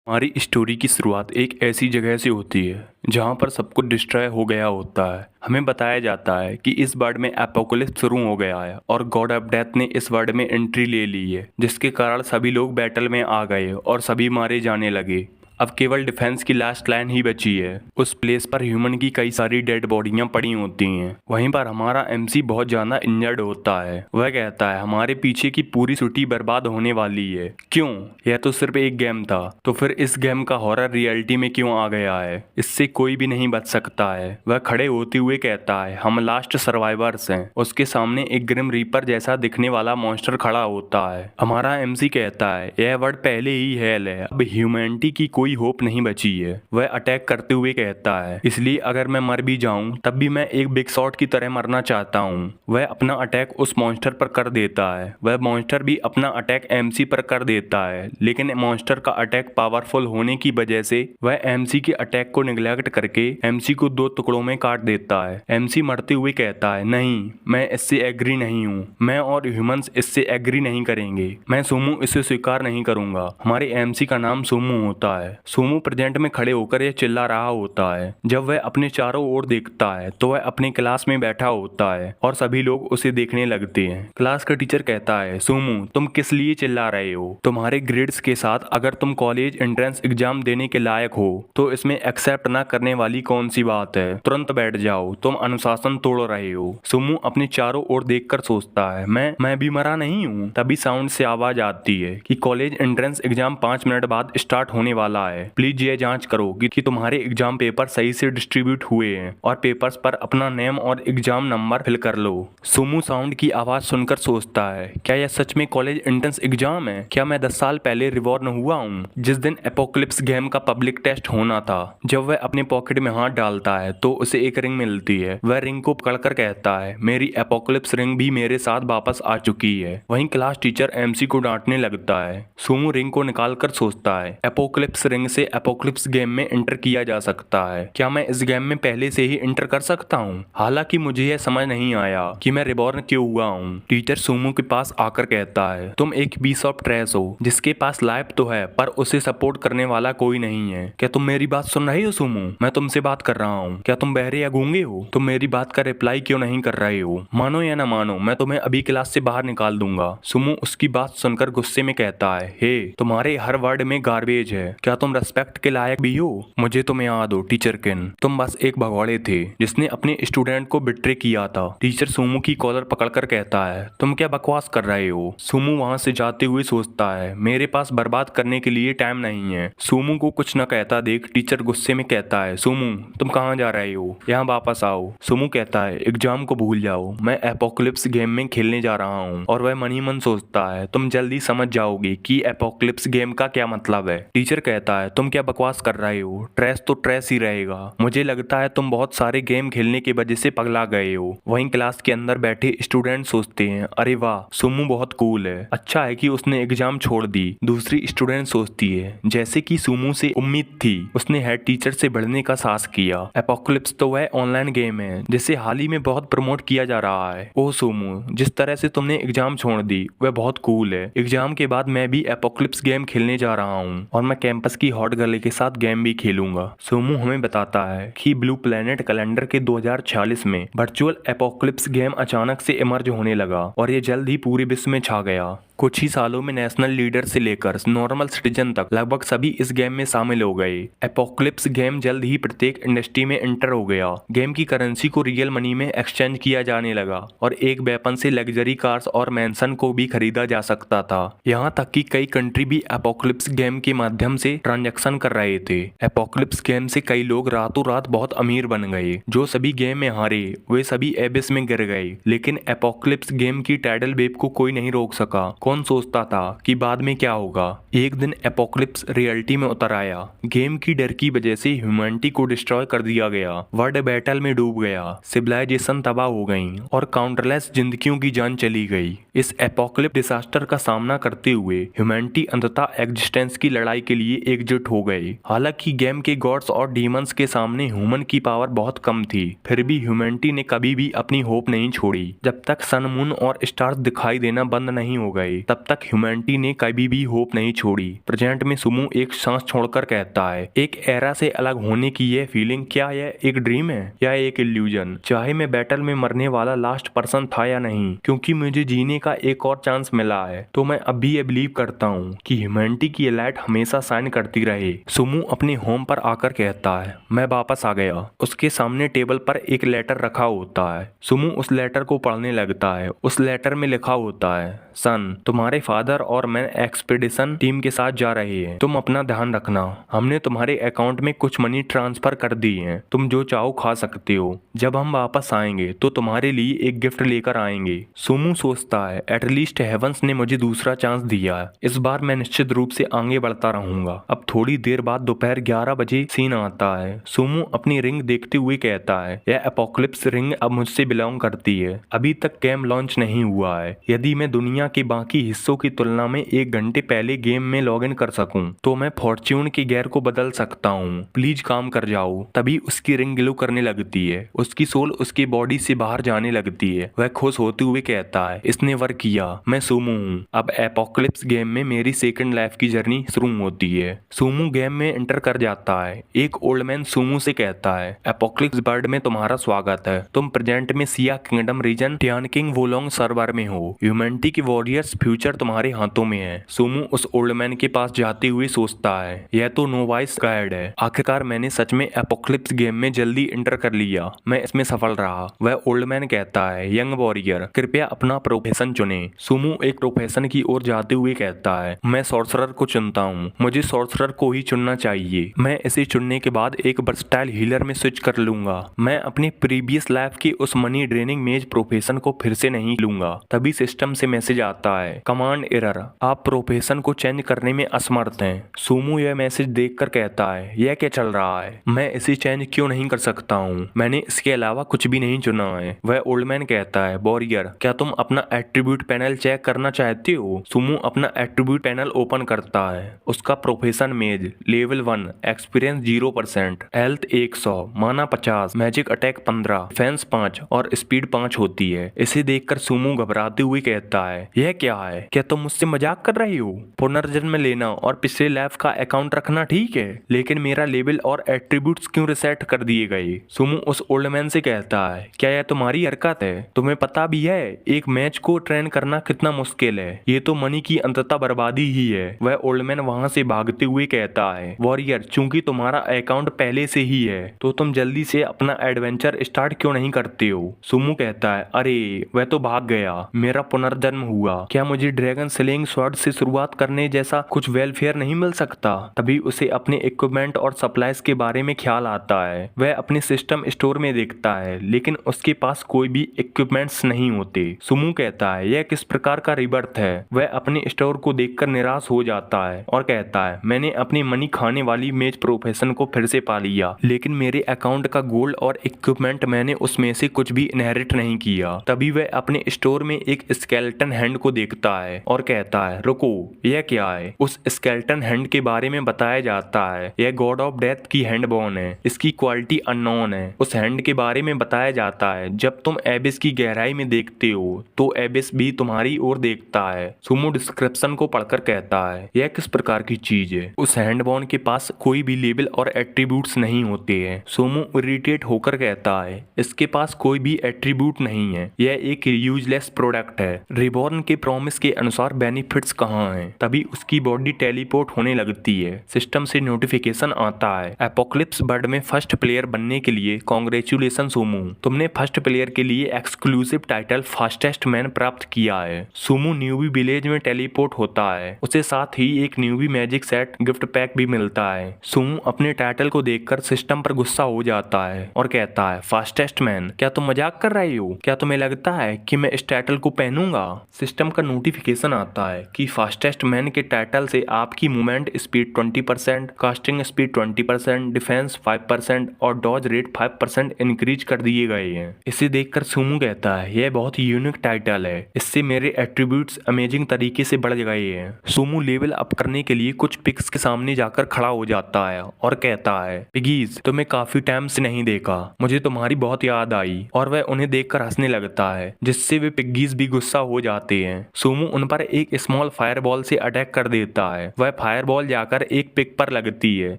हमारी स्टोरी की शुरुआत एक ऐसी जगह से होती है जहाँ पर सब कुछ डिस्ट्रॉय हो गया होता है। हमें बताया जाता है कि इस वर्ल्ड में एपोकलिप्स शुरू हो गया है और गॉड ऑफ डेथ ने इस वर्ल्ड में एंट्री ले ली है, जिसके कारण सभी लोग बैटल में आ गए और सभी मारे जाने लगे। अब केवल डिफेंस की लास्ट लाइन ही बची है। उस प्लेस पर ह्यूमन की कई सारी डेड बॉडियां पड़ी होती हैं। वहीं पर हमारा एमसी बहुत ज्यादा इंजर्ड होता है। वह कहता है हमारे पीछे की पूरी सिटी बर्बाद होने वाली है। क्यों? यह तो सिर्फ एक गेम था, तो फिर इस गेम का हॉरर रियलिटी में क्यों आ गया है? इससे कोई भी नहीं बच सकता है। वह खड़े होते हुए कहता है हम लास्ट सर्वाइवर्स हैं। उसके सामने एक ग्रिम रीपर जैसा दिखने वाला मॉन्स्टर खड़ा होता है। हमारा एमसी कहता है यह वर्ड पहले ही हेल है, अब ह्यूमैनिटी की कोई होप नहीं बची है। वह अटैक करते हुए कहता है इसलिए अगर मैं मर भी जाऊं तब भी मैं एक बिग शॉट की तरह मरना चाहता हूं। वह अपना अटैक उस मॉन्स्टर पर कर देता है। वह मॉन्स्टर भी अपना अटैक एमसी पर कर देता है, लेकिन मॉन्स्टर का अटैक पावरफुल होने की वजह से वह एमसी के अटैक को निगलेक्ट करके एमसी को दो टुकड़ों में काट देता है। एमसी मरते हुए कहता है नहीं, मैं इससे एग्री नहीं हूँ। मैं और ह्यूमंस इससे एग्री नहीं करेंगे। मैं सोमू इसे स्वीकार नहीं करूंगा। हमारे एमसी का नाम सोमू होता है। सोमू प्रेजेंट में खड़े होकर यह चिल्ला रहा होता है। जब वह अपने चारों ओर देखता है तो वह अपनी क्लास में बैठा होता है और सभी लोग उसे देखने लगते हैं। क्लास का टीचर कहता है सोमू तुम किस लिए चिल्ला रहे हो? तुम्हारे ग्रेड्स के साथ अगर तुम कॉलेज एंट्रेंस एग्जाम देने के लायक हो तो इसमें एक्सेप्ट ना करने वाली कौन सी बात है? तुरंत बैठ जाओ, तुम अनुशासन तोड़ रहे हो। सोमू अपने चारों ओर देखकर सोचता है मैं भी मरा नहीं हूँ। तभी साउंड से आवाज आती है कि कॉलेज एंट्रेंस एग्जाम 5 मिनट बाद स्टार्ट होने वाला है। प्लीज ये जांच करो कि तुम्हारे एग्जाम पेपर सही से डिस्ट्रीब्यूट हुए हैं और पेपर्स पर अपना नेम और एग्जाम नंबर फिल कर लो। सोमू साउंड की आवाज सुनकर सोचता है क्या यह सच में कॉलेज एंट्रेंस एग्जाम है? क्या मैं 10 साल पहले रिवॉर्न हुआ हूँ जिस दिन एपोक्लिप्स गेम का पब्लिक टेस्ट होना था? जब वह अपने पॉकेट में हाथ डालता है तो उसे एक रिंग मिलती है। वह रिंग को पकड़कर कहता है मेरी एपोक्लिप्स रिंग भी मेरे साथ वापस आ चुकी है। वहीं क्लास टीचर एमसी को डांटने लगता है। सोमू रिंग को निकालकर सोचता है एपोक्लिप्स रिंग से एपोक्लिप्स गेम में एंटर किया जा सकता है। क्या मैं इस गेम में पहले से ही एंटर कर सकता हूँ? हालांकि मुझे यह समझ नहीं आया कि मैं रिबॉर्न क्यों हुआ हूँ। टीचर सोमू के पास आकर कहता है तुम एक पीस ऑफ ट्रैश हो जिसके पास लाइफ तो है पर उसे सपोर्ट करने वाला कोई नहीं है। क्या तुम मेरी बात सुन रहे हो सोमू? मैं तुमसे बात कर रहा हूँ। क्या तुम बहरे या गूंगे हो? तुम मेरी बात का रिप्लाई क्यों नहीं कर रहे हो? मानो या ना मानो मैं तुम्हें अभी क्लास से बाहर निकाल दूंगा। सोमू उसकी बात सुनकर गुस्से में कहता है हे, तुम्हारे हर वर्ड में गार्बेज है। क्या तुम रेस्पेक्ट के लायक भी हो? मुझे तुम याद हो टीचर किन, तुम बस एक भगौड़े थे जिसने अपने स्टूडेंट को बिट्रे किया था। टीचर सोमू की कॉलर पकड़कर कहता है तुम क्या बकवास कर रहे हो? सोमू वहां से जाते हुए सोचता है मेरे पास बर्बाद करने के लिए टाइम नहीं है। सोमू को कुछ न कहता देख टीचर गुस्से में कहता है सोमू तुम कहाँ जा रहे हो? यहाँ वापस आओ। सोमू कहता है एग्जाम को भूल जाओ, मैं एपोक्लिप्स गेम में खेलने जा रहा हूँ। और वह मन ही मन सोचता है तुम जल्दी समझ जाओगे कि एपोक्लिप्स गेम का क्या मतलब है। टीचर कहता है तुम क्या बकवास कर रहे हो? ट्रैश तो ट्रैश ही रहेगा। मुझे लगता है तुम बहुत सारे गेम खेलने की वजह से पगला गए हो। वहीं क्लास के अंदर बैठे स्टूडेंट सोचते हैं अरे वाह, सोमू बहुत कूल है। अच्छा है कि उसने एग्जाम छोड़ दी। दूसरी स्टूडेंट सोचती है जैसे कि सोमू से उम्मीद थी उसने हेड टीचर से बढ़ने का साहस किया। एपोक्लिप्स तो वह ऑनलाइन गेम है जिसे हाल ही में बहुत प्रमोट किया जा रहा है। ओह सोमू, जिस तरह से तुमने एग्जाम छोड़ दी वह बहुत कूल है। एग्जाम के बाद मैं भी एपोक्लिप्स गेम खेलने जा रहा हूँ और मैं कैंपस की हॉट गर्ल के साथ गेम भी खेलूंगा। सोमू हमें बताता है कि ब्लू प्लेनेट कैलेंडर के 2046 में वर्चुअल एपोक्लिप्स गेम अचानक से इमर्ज होने लगा और ये जल्द ही पूरे विश्व में छा गया। कुछ ही सालों में नेशनल लीडर से लेकर नॉर्मल सिटीजन तक लगभग सभी इस गेम में शामिल हो गए। एपोक्लिप्स गेम जल्द ही प्रत्येक इंडस्ट्री में एंटर हो गया। गेम की करेंसी को रियल मनी में एक्सचेंज किया जाने लगा और एक वेपन से लग्जरी कार्स और मैंसन को भी खरीदा जा सकता था। यहाँ तक कि कई कंट्री भी एपोक्लिप्स गेम के माध्यम से ट्रांजैक्शन कर रहे थे। एपोक्लिप्स गेम से कई लोग रातों रात बहुत अमीर बन गए। जो सभी गेम में हारे वे सभी एबिस में गिर गए। लेकिन एपोक्लिप्स गेम की टाइडल वेव को कोई नहीं रोक सका। कौन सोचता था कि बाद में क्या होगा। एक दिन एपोक्लिप्स रियलिटी में उतर आया। गेम की डर की वजह से ह्यूमैनिटी को डिस्ट्रॉय कर दिया गया। वर्ल्ड बैटल में डूब गया। सिविलाइजेशन तबाह हो गई और काउंटरलेस जिंदगियों की जान चली गई। इस एपोक्लिप्स डिजास्टर का सामना करते हुए ह्यूमैनिटी अंततः एग्जिस्टेंस की लड़ाई के लिए एकजुट हो गए। हालांकि गेम के गॉड्स और डीमंस के सामने ह्यूमन की पावर बहुत कम थी, फिर भी ह्यूमैनिटी ने कभी भी अपनी होप नहीं छोड़ी जब तक सन, मून और स्टार्स दिखाई देना बंद नहीं हो गए। गए तब तक ह्यूमैनिटी ने कभी भी होप नहीं छोड़ी। प्रेजेंट में सुमो एक सांस छोड़कर कहता है, एक एरा से अलग होने की यह फीलिंग, क्या यह एक ड्रीम है या एक इल्यूजन? चाहे मैं बैटल में मरने वाला लास्ट पर्सन था या नहीं, क्योंकि मुझे जीने का एक और चांस मिला है, तो मैं अब भी ये बिलीव करता हूँ कि ह्यूमैनिटी की ये लाइट हमेशा शाइन करती रहे। सुमो अपने होम पर आकर कहता है, मैं वापस आ गया। उसके सामने टेबल पर एक लेटर रखा होता है। सुमो उस लेटर को पढ़ने लगता है। उस लेटर में लिखा होता है, सन, तुम्हारे फादर और मैं एक्सपीडिशन टीम के साथ जा रहे हैं। तुम अपना ध्यान रखना। हमने तुम्हारे अकाउंट में कुछ मनी ट्रांसफर कर दी है। तुम जो चाहो खा सकते हो। जब हम वापस आएंगे तो तुम्हारे लिए एक गिफ्ट लेकर आएंगे। सुमो सोचता है, एटलीस्ट हेवंस ने मुझे दूसरा चांस दिया है। इस बार मैं निश्चित रूप से आगे बढ़ता रहूंगा। अब थोड़ी देर बाद दोपहर 11 बजे सीन आता है। सुमो अपनी रिंग देखते हुए कहता है, यह एपोक्लिप्स रिंग अब मुझसे बिलोंग करती है। अभी तक गेम लॉन्च नहीं हुआ है। यदि मैं दुनिया के बाकी हिस्सों की तुलना में 1 घंटे पहले गेम में लॉग इन कर सकूं तो मैं फॉर्च्यून के गेयर को बदल सकता हूं। प्लीज काम कर जाओ। तभी उसकी रिंग ग्लो करने लगती है। उसकी सोल उसकी बॉडी से बाहर जाने लगती है। वह खुश होते हुए कहता है, इसने वर्क किया। मैं सुमो हूँ। अब एपोक्लिप्स गेम में मेरी सेकंड लाइफ की जर्नी शुरू होती है। सुमो गेम में एंटर कर जाता है। एक ओल्ड मैन सुमो से कहता है, एपोक्लिप्स वर्ल्ड में तुम्हारा स्वागत है। तुम प्रेजेंट में सिया किंगडम रीजन टियानकिंग वोलोंग सर्वर में हो। ह्यूमैनिटी की वॉरियर्स फ्यूचर तुम्हारे हाथों में है। सुमो उस ओल्ड मैन के पास जाते हुए सोचता है, यह तो नोवाइस गाइड है। आखिरकार मैंने सच में एपोक्लिप्स गेम में जल्दी इंटर कर लिया। मैं इसमें सफल रहा। वह ओल्ड मैन कहता है, यंग वॉरियर, कृपया अपना प्रोफेशन चुने। सुमो एक प्रोफेशन की ओर जाते हुए कहता है, मैं सॉर्सरर को चुनता हूँ। मुझे सॉर्सरर को ही चुनना चाहिए। मैं इसे चुनने के बाद एक वर्सटाइल हीलर में स्विच कर लूंगा। मैं अपनी प्रीवियस लाइफ की उस मनी ड्रेनिंग मेज प्रोफेशन को फिर से नहीं लूंगा। तभी सिस्टम से मैसेज आता है, कमांड एरर, आप प्रोफेशन को चेंज करने में असमर्थ हैं। सुमो यह मैसेज देखकर कहता है, यह क्या चल रहा है? मैं इसे चेंज क्यों नहीं कर सकता हूँ? मैंने इसके अलावा कुछ भी नहीं चुना है। वह ओल्ड मैन कहता है, वॉरियर, क्या तुम अपना एट्रीब्यूट पैनल चेक करना चाहते हो? सुमो अपना एट्रीब्यूट पैनल ओपन करता है। उसका प्रोफेशन मेज, लेवल 1, एक्सपीरियंस 0%, हेल्थ 100, माना 50, मैजिक अटैक 15, डिफेंस 5 और स्पीड 5 होती है। इसे देखकर सुमो घबराते हुए कहता है, यह क्या है? क्या तुम मुझसे मजाक कर रही हो? पुनर्जन्म लेना और पिछले लाइफ का अकाउंट रखना ठीक है, लेकिन मेरा लेवल और एट्रीब्यूट्स क्यों रिसेट कर दिए गए? सुमो उस ओल्ड मैन से कहता है, क्या यह तुम्हारी हरकत है? तुम्हें पता भी है एक मैच को ट्रेन करना कितना मुश्किल है? ये तो मनी की अंततः बर्बादी ही है। वह ओल्ड मैन वहां से भागते हुए कहता है, वॉरियर, चूंकि तुम्हारा अकाउंट पहले से ही है तो तुम जल्दी से अपना एडवेंचर स्टार्ट क्यों नहीं करते हो? सुमो कहता है, अरे वह तो भाग गया। मेरा पुनर्जन्म हुआ। क्या मुझे ड्रैगन स्लेइंग स्वॉर्ड से शुरुआत करने जैसा कुछ वेलफेयर नहीं मिल सकता? तभी उसे अपने इक्विपमेंट और सप्लाईज के बारे में ख्याल आता है। वह अपने सिस्टम स्टोर में देखता है, लेकिन उसके पास कोई भी इक्विपमेंट्स नहीं होते। सुमो कहता है, यह किस प्रकार का रिबर्थ है? वह अपने स्टोर को देखकर निराश हो जाता है और कहता है, मैंने अपनी मनी खाने वाली मेज प्रोफेशन को फिर से पा लिया, लेकिन मेरे अकाउंट का गोल्ड और इक्विपमेंट मैंने उसमें से कुछ भी इनहेरिट नहीं किया। तभी वह अपने स्टोर में एक स्केलेटन हैंड को देखता है और कहता है, रुको, यह क्या है? उस स्केलेटन हैंड के बारे में बताया जाता है, यह गॉड ऑफ डेथ की हैंड बोन है। इसकी क्वालिटी अननोन है। उस हैंड के बारे में बताया जाता है, जब तुम एबिस की गहराई में देखते हो तो एबिस भी तुम्हारी ओर देखता है। सुमो डिस्क्रिप्शन को पढ़कर कहता है, यह किस प्रकार की चीज है? उस हैंड बोन के पास कोई भी लेबल और एट्रीब्यूट्स नहीं होते हैं। सुमो इरिटेट होकर कहता है, इसके पास कोई भी एट्रीब्यूट नहीं है। यह एक यूजलेस प्रोडक्ट है। रिबॉर्न के प्रॉमिस के अनुसार बेनिफिट्स कहाँ हैं? तभी उसकी बॉडी टेलीपोर्ट होने लगती है। सिस्टम से नोटिफिकेशन आता है, एपोक्लिप्स वर्ल्ड में फर्स्ट प्लेयर बनने के लिए कांग्रेचुलेशन सुमो, तुमने फर्स्ट प्लेयर के लिए एक्सक्लूसिव टाइटल फास्टेस्ट मैन प्राप्त किया है। सुमो न्यूबी विलेज में टेलीपोर्ट होता है। उसे साथ ही एक newbie magic set gift pack भी मिलता है। सुमो अपने टाइटल को देखकर सिस्टम पर गुस्सा हो जाता है और कहता है, फास्टेस्ट मैन, क्या तुम मजाक कर रही हो? क्या तुम्हें लगता है कि मैं इस टाइटल को पहनूंगा? सिस्टम का नोटिफिकेशन आता है कि फास्टेस्ट मैन के टाइटल से आपकी movement speed 20%, casting speed 20%, defence 5% और डॉज रेट 5% इंक्रीज कर दिए गए हैं। इसे देखकर सुमो कहता है, यह बहुत यूनिक टाइटल है। इससे मेरे एट्रीब्यूट्स अमेजिंग तरीके से बढ़ गए हैं। सुमो लेवल अप करने के लिए कुछ पिग्स के सामने जाकर खड़ा हो जाता है और कहता है, पिगीज, तुम्हें काफी टाइम से नहीं देखा, मुझे तुम्हारी बहुत याद आई। और वह उन्हें देखकर हंसने लगता है, जिससे वे पिग्गीज भी गुस्सा हो जाते जाते हैं। सुमो उन पर एक स्मॉल फायरबॉल से अटैक कर देता है। वह फायरबॉल जाकर एक पिग पर लगती है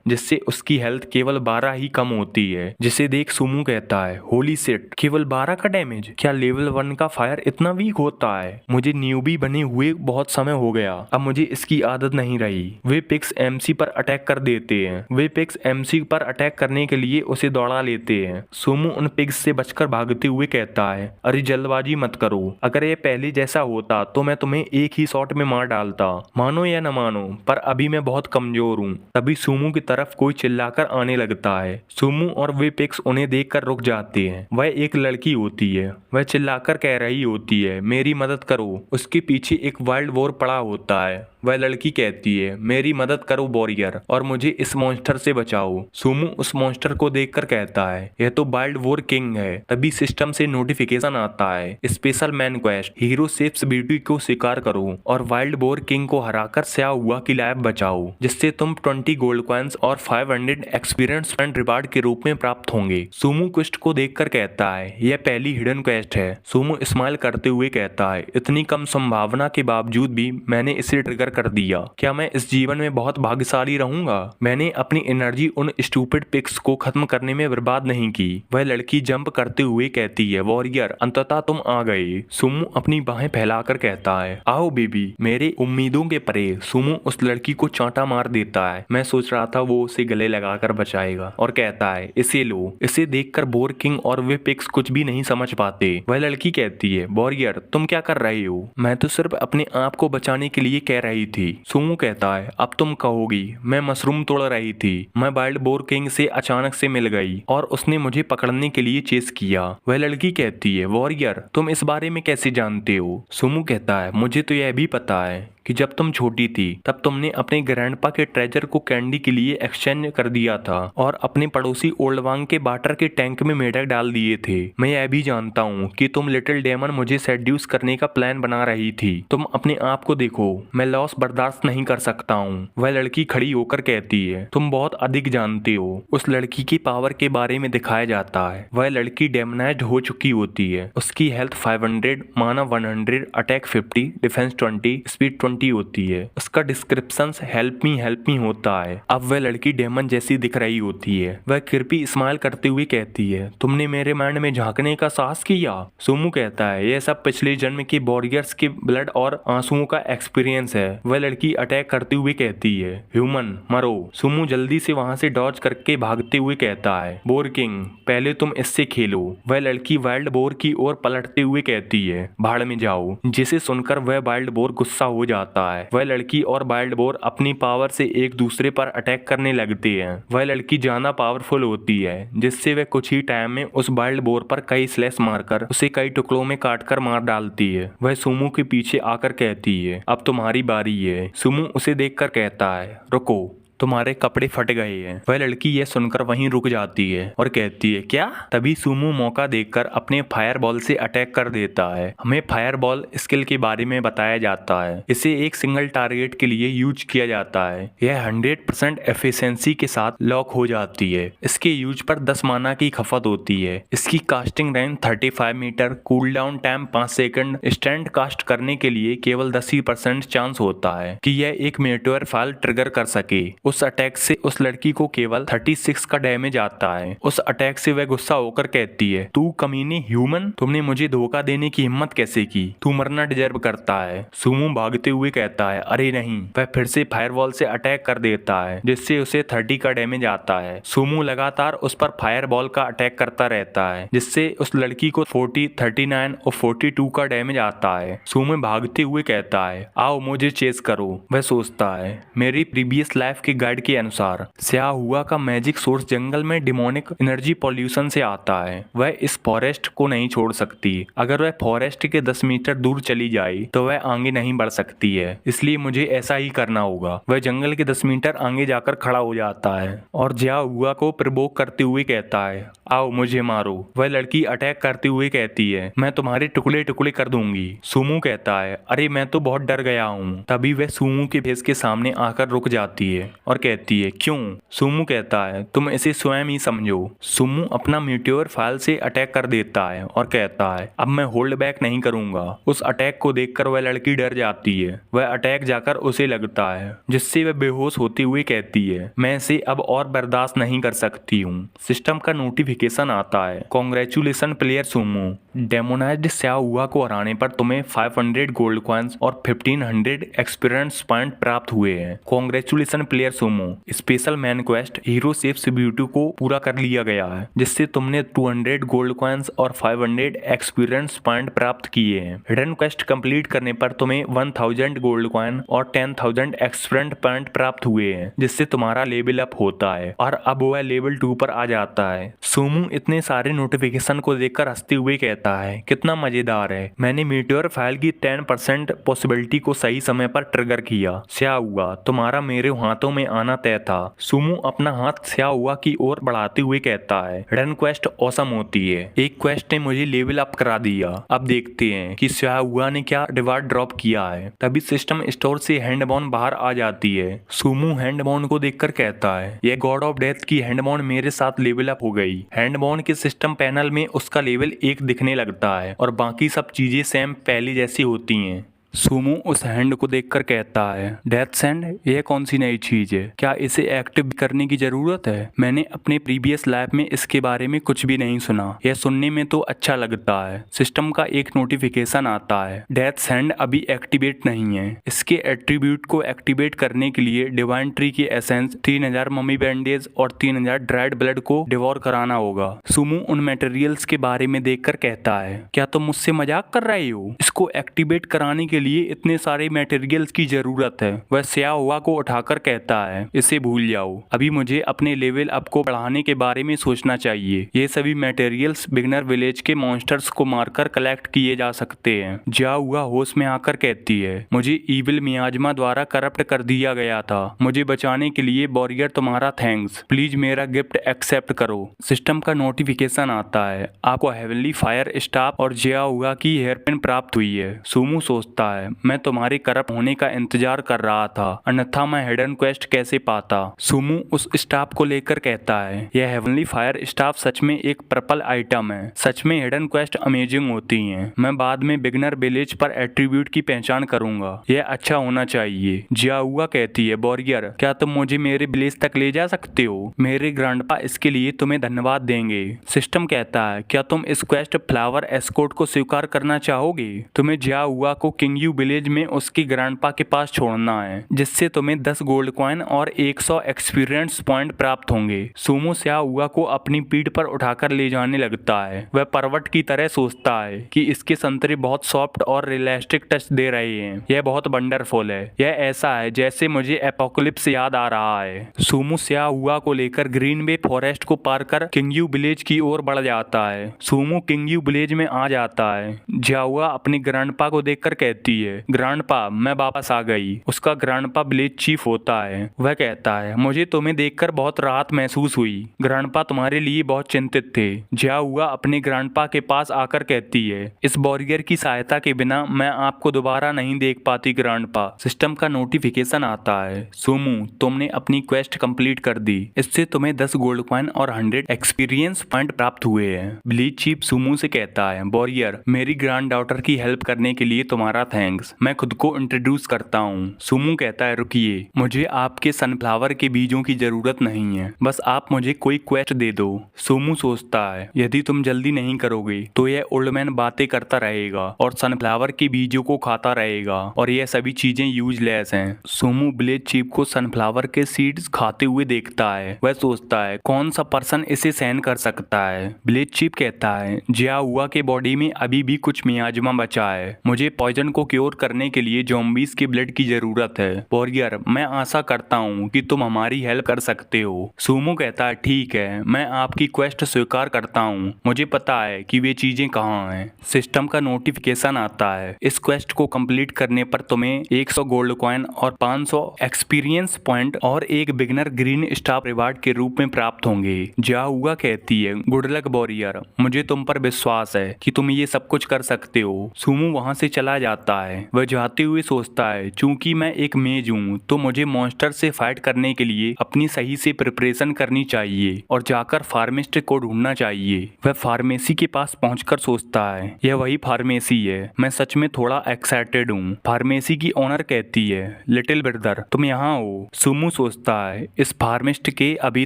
जिससे उसकी हेल्थ केवल 12 ही कम होती है, जिसे देख सुमो कहता है होली शिट, केवल 12 का डैमेज, क्या लेवल 1 का फायर इतना वीक होता है? मुझे न्यूबी बने हुए बहुत समय हो गया, अब मुझे इसकी आदत नहीं रही। वे पिग्स एमसी पर अटैक कर देते हैं। वे पिग्स एमसी पर अटैक करने के लिए उसे दौड़ा लेते हैं। सुमो उन पिग्स से बचकर भागते हुए कहता है, अरे जल्दबाजी मत करो, अगर ये पहले जैसा होता तो मैं तुम्हें एक ही शॉट में मार डालता, मानो या न मानो, पर अभी मैं बहुत कमजोर हूँ। तभी सुमो की तरफ कोई चिल्लाकर आने लगता है। सुमो और वे पिग्स उन्हें देखकर रुक जाते हैं। वह एक लड़की होती है। वह चिल्लाकर कह रही होती है, मेरी मदद करो। उसके पीछे एक वाइल्ड वॉर पड़ा होता है। वह लड़की कहती है, मेरी मदद करो वॉरियर, और मुझे इस मॉन्स्टर से बचाओ। सुमो उस मॉन्स्टर को देखकर कहता है, यह तो वाइल्ड वॉर किंग है। तभी सिस्टम से नोटिफिकेशन आता है, special man quest, hero saves beauty को स्वीकार करो और वाइल्ड वॉर किंग को हराकर स्या हुआ की लाइफ बचाओ, जिससे तुम 20 गोल्ड कॉइन्स और 500 एक्सपीरियंस पॉइंट रिवार्ड के रूप में प्राप्त होंगे। सुमो क्वेस्ट को देखकर कहता है, यह पहली हिडन क्वेस्ट है। सुमो स्माइल करते हुए कहता है, इतनी कम संभावना के बावजूद भी मैंने इसे ट्रिगर कर दिया। क्या मैं इस जीवन में बहुत भाग्यशाली रहूंगा? मैंने अपनी एनर्जी उन स्टूपिड पिग्स को खत्म करने में बर्बाद नहीं की। वह लड़की जंप करते हुए कहती है, वॉरियर अंततः तुम आ गए। सुमो अपनी बाहें फैलाकर कहता है, आओ बेबी, मेरे उम्मीदों के परे। सुमो उस लड़की को चांटा मार देता है। मैं सोच रहा था वो उसे गले लगाकर बचाएगा, और कहता है, इसे लो। इसे देखकर बोर किंग और वे पिग्स कुछ भी नहीं समझ पाते। वह लड़की कहती है, वॉरियर तुम क्या कर रहे हो? मैं तो सिर्फ अपने आप को बचाने के लिए कह रही थी। सुमो कहता है, अब तुम कहोगी, मैं मशरूम तोड़ रही थी। मैं वाइल्ड बोर किंग से अचानक से मिल गई और उसने मुझे पकड़ने के लिए चेस किया। वह लड़की कहती है, वॉरियर तुम इस बारे में कैसे जानते हो? सुमो कहता है, मुझे तो यह भी पता है कि जब तुम छोटी थी तब तुमने अपने ग्रैंडपा के ट्रेजर को कैंडी के लिए एक्सचेंज कर दिया था और अपने पड़ोसी ओल्ड वांग के वाटर के टैंक में मेढक डाल दिए थे। मैं यह भी जानता हूँ कि तुम लिटिल डेमन मुझे सेड्यूस करने का प्लान बना रही थी। तुम अपने आप को देखो, मैं लॉस बर्दाश्त नहीं कर सकता हूँ। वह लड़की खड़ी होकर कहती है, तुम बहुत अधिक जानते हो। उस लड़की की पावर के बारे में दिखाया जाता है। वह लड़की डेमनाइज्ड हो चुकी होती है। उसकी हेल्थ 500, माना 100, अटैक 50, डिफेंस 20, स्पीड 20 होती है। उसका डिस्क्रिप्शन हेल्प मी होता है। अब वह लड़की डेमन जैसी दिख रही होती है। वह कृपी स्माइल करते हुए कहती है, तुमने मेरे माइंड में झांकने का साहस किया। सुमो कहता है, यह सब पिछले जन्म के वॉरियर्स के ब्लड और आंसुओं का एक्सपीरियंस है। वह लड़की अटैक करते हुए कहती है, ह्यूमन मरो। सुमो जल्दी से वहां से डॉज करके भागते हुए कहता है, बोर किंग पहले तुम इससे खेलो। वह लड़की वाइल्ड बोर की ओर पलटते हुए कहती है, भाड़ में जाओ, जिसे सुनकर वह वाइल्ड बोर गुस्सा हो जाता है। वह लड़की और वाइल्ड बोर अपनी पावर से एक दूसरे पर अटैक करने लगते हैं। वह लड़की ज्यादा पावरफुल होती है, जिससे वह कुछ ही टाइम में उस वाइल्ड बोर पर कई स्लैश मारकर उसे कई टुकड़ों में काटकर मार डालती है। वह सुमो के पीछे आकर कहती है, अब तुम्हारी बारी है। सुमो उसे देखकर कहता है, रुको, तुम्हारे कपड़े फट गए हैं। वह लड़की यह सुनकर वहीं रुक जाती है और कहती है, क्या? तभी सुमो मौका देखकर अपने फायर बॉल से अटैक कर देता है। हमें फायर बॉल स्किल के बारे में बताया जाता है। इसे एक सिंगल टारगेट के लिए यूज किया जाता है। यह 100% एफिशिएंसी के साथ लॉक हो जाती है। इसके यूज पर 10 माना की खपत होती है। इसकी casting range 35 metre, cool down time 5 second, stand cast करने के लिए केवल 10% चांस होता है कि यह एक मेटेओर फाइल ट्रिगर कर सके। उस अटैक से उस लड़की को केवल 36 का डैमेज आता है। उस अटैक से वह गुस्सा होकर कहती है, तू कमीने ह्यूमन, तुमने मुझे धोखा देने की हिम्मत कैसे की? तू मरना डिजर्व करता है। सुमो भागते हुए कहता है, अरे नहीं। वह फिर से फायरबॉल से अटैक कर देता है, जिससे उसे 30 का डैमेज आता है। सुमो लगातार उस पर फायरबॉल का अटैक करता रहता है, जिससे उस लड़की को 40, 39 और 42 का डैमेज आता है। सुमो भागते हुए कहता है, आओ मुझे चेस करो। वह सोचता है, मेरी प्रीवियस लाइफ के गाइड के अनुसार स्या हुआ का मैजिक सोर्स जंगल में डिमोनिक एनर्जी पॉल्यूशन से आता है। वह इस फॉरेस्ट को नहीं छोड़ सकती। अगर वह फॉरेस्ट के 10 मीटर दूर चली जाए तो वह आगे नहीं बढ़ सकती है, इसलिए मुझे ऐसा ही करना होगा। वह जंगल के 10 मीटर आगे जाकर खड़ा हो जाता है और ज्या हुआ को प्रवोक करते हुए कहता है, आओ मुझे मारो। वह लड़की अटैक करते हुए कहती है, मैं तुम्हारे टुकड़े टुकड़े कर दूंगी। सुमो कहता है, अरे मैं तो बहुत डर गया हूँ। तभी वह सुमो के फेस के सामने आकर रुक जाती है और कहती है क्यों। सुमू कहता है तुम इसे स्वयं ही समझो। सुमू अपना मीटियोर फाइल से अटैक कर देता है और कहता है अब मैं होल्ड बैक नहीं करूंगा। उस अटैक को देखकर वह लड़की डर जाती है। वह अटैक जाकर उसे लगता है जिससे वह बेहोश होते हुए कहती है मैं इसे अब और बर्दाश्त नहीं कर सकती हूँ। सिस्टम का नोटिफिकेशन आता है कॉन्ग्रेचुलेशन प्लेयर सुमू, डेमोनाइज्ड स्याओ हुआ को हराने पर तुम्हें 500 गोल्ड कॉइन्स और 1500 एक्सपीरियंस पॉइंट प्राप्त हुए हैं। Congratulation player Sumo, special man quest hero saves beauty को पूरा कर लिया गया है जिससे तुमने 200 गोल्ड कॉइन्स और 500 एक्सपीरियंस पॉइंट प्राप्त किए हैं। हिडन क्वेस्ट कंप्लीट करने पर तुम्हें 1000 गोल्ड कॉइन और 10,000 एक्सपीरियंस पॉइंट प्राप्त हुए हैं जिससे तुम्हारा लेवल अप होता है और अब वह लेवल 2 पर आ जाता है। सुमो इतने सारे नोटिफिकेशन को देखकर हंसते हुए कहता है कितना मजेदार है, मैंने मीटियोर फाइल की 10% पॉसिबिलिटी को सही समय पर ट्रिगर किया। स्याओ तुम्हारा मेरे हाथों में आना तय था। सुमो अपना हाथ स्याओ की ओर बढ़ाते हुए कहता है हिडन क्वेस्ट औसम होती है, एक क्वेस्ट ने मुझे लेवल अप करा दिया। अब देखते हैं कि स्याओ ने क्या रिवार्ड ड्रॉप किया है। तभी सिस्टम स्टोर से हैंडबॉन बाहर आ जाती है। सुमो हैंडबॉन को देखकर कहता है यह गॉड ऑफ डेथ की हैंडबॉन मेरे साथ लेवल अप हो गई। हैंडबॉन के सिस्टम पैनल में उसका लेवल 1 दिखने लगता है और बाकी सब चीजें सेम पहले जैसी होती हैं। सुमो उस हैंड को देखकर कहता है डेथ सैंड यह कौन सी नई चीज है, क्या इसे एक्टिव करने की जरूरत है? मैंने अपने प्रीवियस लाइफ में इसके बारे में कुछ भी नहीं सुना, यह सुनने में तो अच्छा लगता है। सिस्टम का एक नोटिफिकेशन आता है डेथ सैंड अभी एक्टिवेट नहीं है, इसके एट्रीब्यूट को एक्टिवेट करने के लिए डिवाइन ट्री की एसेंस 3000 मम्मी बैंडेज और 3000 ड्राइड ब्लड को डिवोर कराना होगा। सुमो उन मटेरियल्स के बारे में देखकर कहता है क्या तुम मुझसे मजाक कर रहे हो, इसको एक्टिवेट कराने के लिए इतने सारे मटेरियल्स की जरूरत है। वह स्याओ को उठाकर कहता है इसे भूल जाओ, अभी मुझे अपने लेवल अप को बढ़ाने के बारे में सोचना चाहिए। ये सभी मटेरियल्स बिगनर विलेज के मॉन्स्टर्स को मारकर कलेक्ट किए जा सकते हैं। जाओ होश में आकर कहती है मुझे इविल मियाजमा द्वारा करप्ट कर दिया गया था, मुझे बचाने के लिए वॉरियर तुम्हारा थैंक्स, प्लीज मेरा गिफ्ट एक्सेप्ट करो। सिस्टम का नोटिफिकेशन आता है आपको हेवनली फायर स्टाफ और जाओ की हेयरपिन प्राप्त हुई है। सुमो सोचता है मैं तुम्हारे करप्ट होने का इंतजार कर रहा था, अन्यथा मैं हिडन क्वेस्ट कैसे पाता। सुमो उस स्टाफ को लेकर कहता है यह हेवनली फायर स्टाफ सच में एक पर्पल आइटम है, सच में हिडन क्वेस्ट अमेजिंग होती हैं। मैं बाद में बिगनर विलेज पर एट्रीब्यूट की पहचान करूंगा, यह अच्छा होना चाहिए। जाओ कहती है वॉरियर क्या तुम मुझे मेरे विलेज तक ले जा सकते हो, मेरे ग्रैंडपा इसके लिए तुम्हें धन्यवाद देंगे। सिस्टम कहता है क्या तुम इस क्वेस्ट फ्लावर एस्कॉर्ट को स्वीकार करना चाहोगे? तुम्हें जाओ को किंग यू विलेज में उसके ग्रैंडपा के पास छोड़ना है जिससे तुम्हें 10 गोल्ड कॉइन और 100 एक्सपीरियंस पॉइंट प्राप्त होंगे। सुमो स्याओ को अपनी पीठ पर उठाकर ले जाने लगता है। वह पर्वत की तरह सोचता है कि इसके संतरे बहुत सॉफ्ट और रियलिस्टिक टच दे रहे हैं, यह बहुत वंडरफुल है, यह ऐसा है जैसे मुझे एपोकलिप्स याद आ रहा है। सुमो स्याओ को लेकर ग्रीन बे फॉरेस्ट को पार कर किंग यू विलेज की ओर बढ़ जाता है। सुमो किंग यू विलेज में आ जाता है। जाओ अपने ग्रैंडपा को देखकर कहती है ग्रैंडपा मैं वापस आ गई। उसका ग्रैंडपा विलेज चीफ होता है। वह कहता है मुझे तुम्हें देखकर बहुत राहत महसूस हुई, ग्रैंडपा तुम्हारे लिए बहुत चिंतित थे। जाओ अपने ग्रैंडपा के पास आकर कहती है इस वॉरियर की सहायता के बिना मैं आपको दोबारा नहीं देख पाती ग्रैंडपा। सिस्टम का नोटिफिकेशन आता है सुमो तुमने अपनी क्वेस्ट कंप्लीट कर दी, इससे तुम्हें 10 गोल्ड कॉइन और 100 एक्सपीरियंस पॉइंट प्राप्त हुए हैं। विलेज चीफ सुमो से कहता है वॉरियर मेरी ग्रैंड डॉटर की हेल्प करने के लिए तुम्हारा थैंक्स, मैं खुद को इंट्रोड्यूस करता हूँ। सुमो कहता है रुकिए, मुझे आपके सनफ्लावर के बीजों की जरूरत नहीं है, बस आप मुझे कोई क्वेस्ट दे दो। सुमो सोचता है यदि तुम जल्दी नहीं करोगे तो यह ओल्ड मैन बातें करता रहेगा और सनफ्लावर के बीजों को खाता रहेगा और यह सभी चीजें यूजलेस हैं। सुमो विलेज चीफ को सनफ्लावर के सीड्स खाते हुए देखता है। वह सोचता है कौन सा पर्सन इसे सहन कर सकता है। विलेज चीफ कहता है जाओ के बॉडी में अभी भी कुछ मियाजमा बचा है, मुझे पॉइजन को क्योर करने के लिए ज़ॉम्बीज के ब्लड की जरूरत है। वॉरियर मैं आशा करता हूँ कि तुम हमारी हेल्प कर सकते हो। सुमो कहता है ठीक है, मैं आपकी क्वेस्ट स्वीकार करता हूँ, मुझे पता है कि वे चीजें कहाँ हैं। सिस्टम का नोटिफिकेशन आता है इस क्वेस्ट को कंप्लीट करने पर तुम्हें 100 गोल्ड कॉइन और 500 एक्सपीरियंस पॉइंट और एक बिगनर ग्रीन स्टाफ रिवार्ड के रूप में प्राप्त होंगे। जाओ कहती है गुड लक वॉरियर, मुझे तुम पर विश्वास है कि तुम ये सब कुछ कर सकते हो। सुमो वहाँ से चला जाता होता है। वह जाते हुए सोचता है चूंकि मैं एक मेज हूँ तो मुझे मॉन्स्टर से फाइट करने के लिए अपनी सही से प्रिपरेशन करनी चाहिए और जाकर फार्मिस्ट को ढूंढना चाहिए। वह फार्मेसी के पास पहुंचकर सोचता है यह वही फार्मेसी है, मैं सच में थोड़ा एक्साइटेड हूँ। फार्मेसी की ओनर कहती है लिटिल ब्रदर तुम यहाँ हो। सुमो सोचता है इस फार्मिस्ट के अभी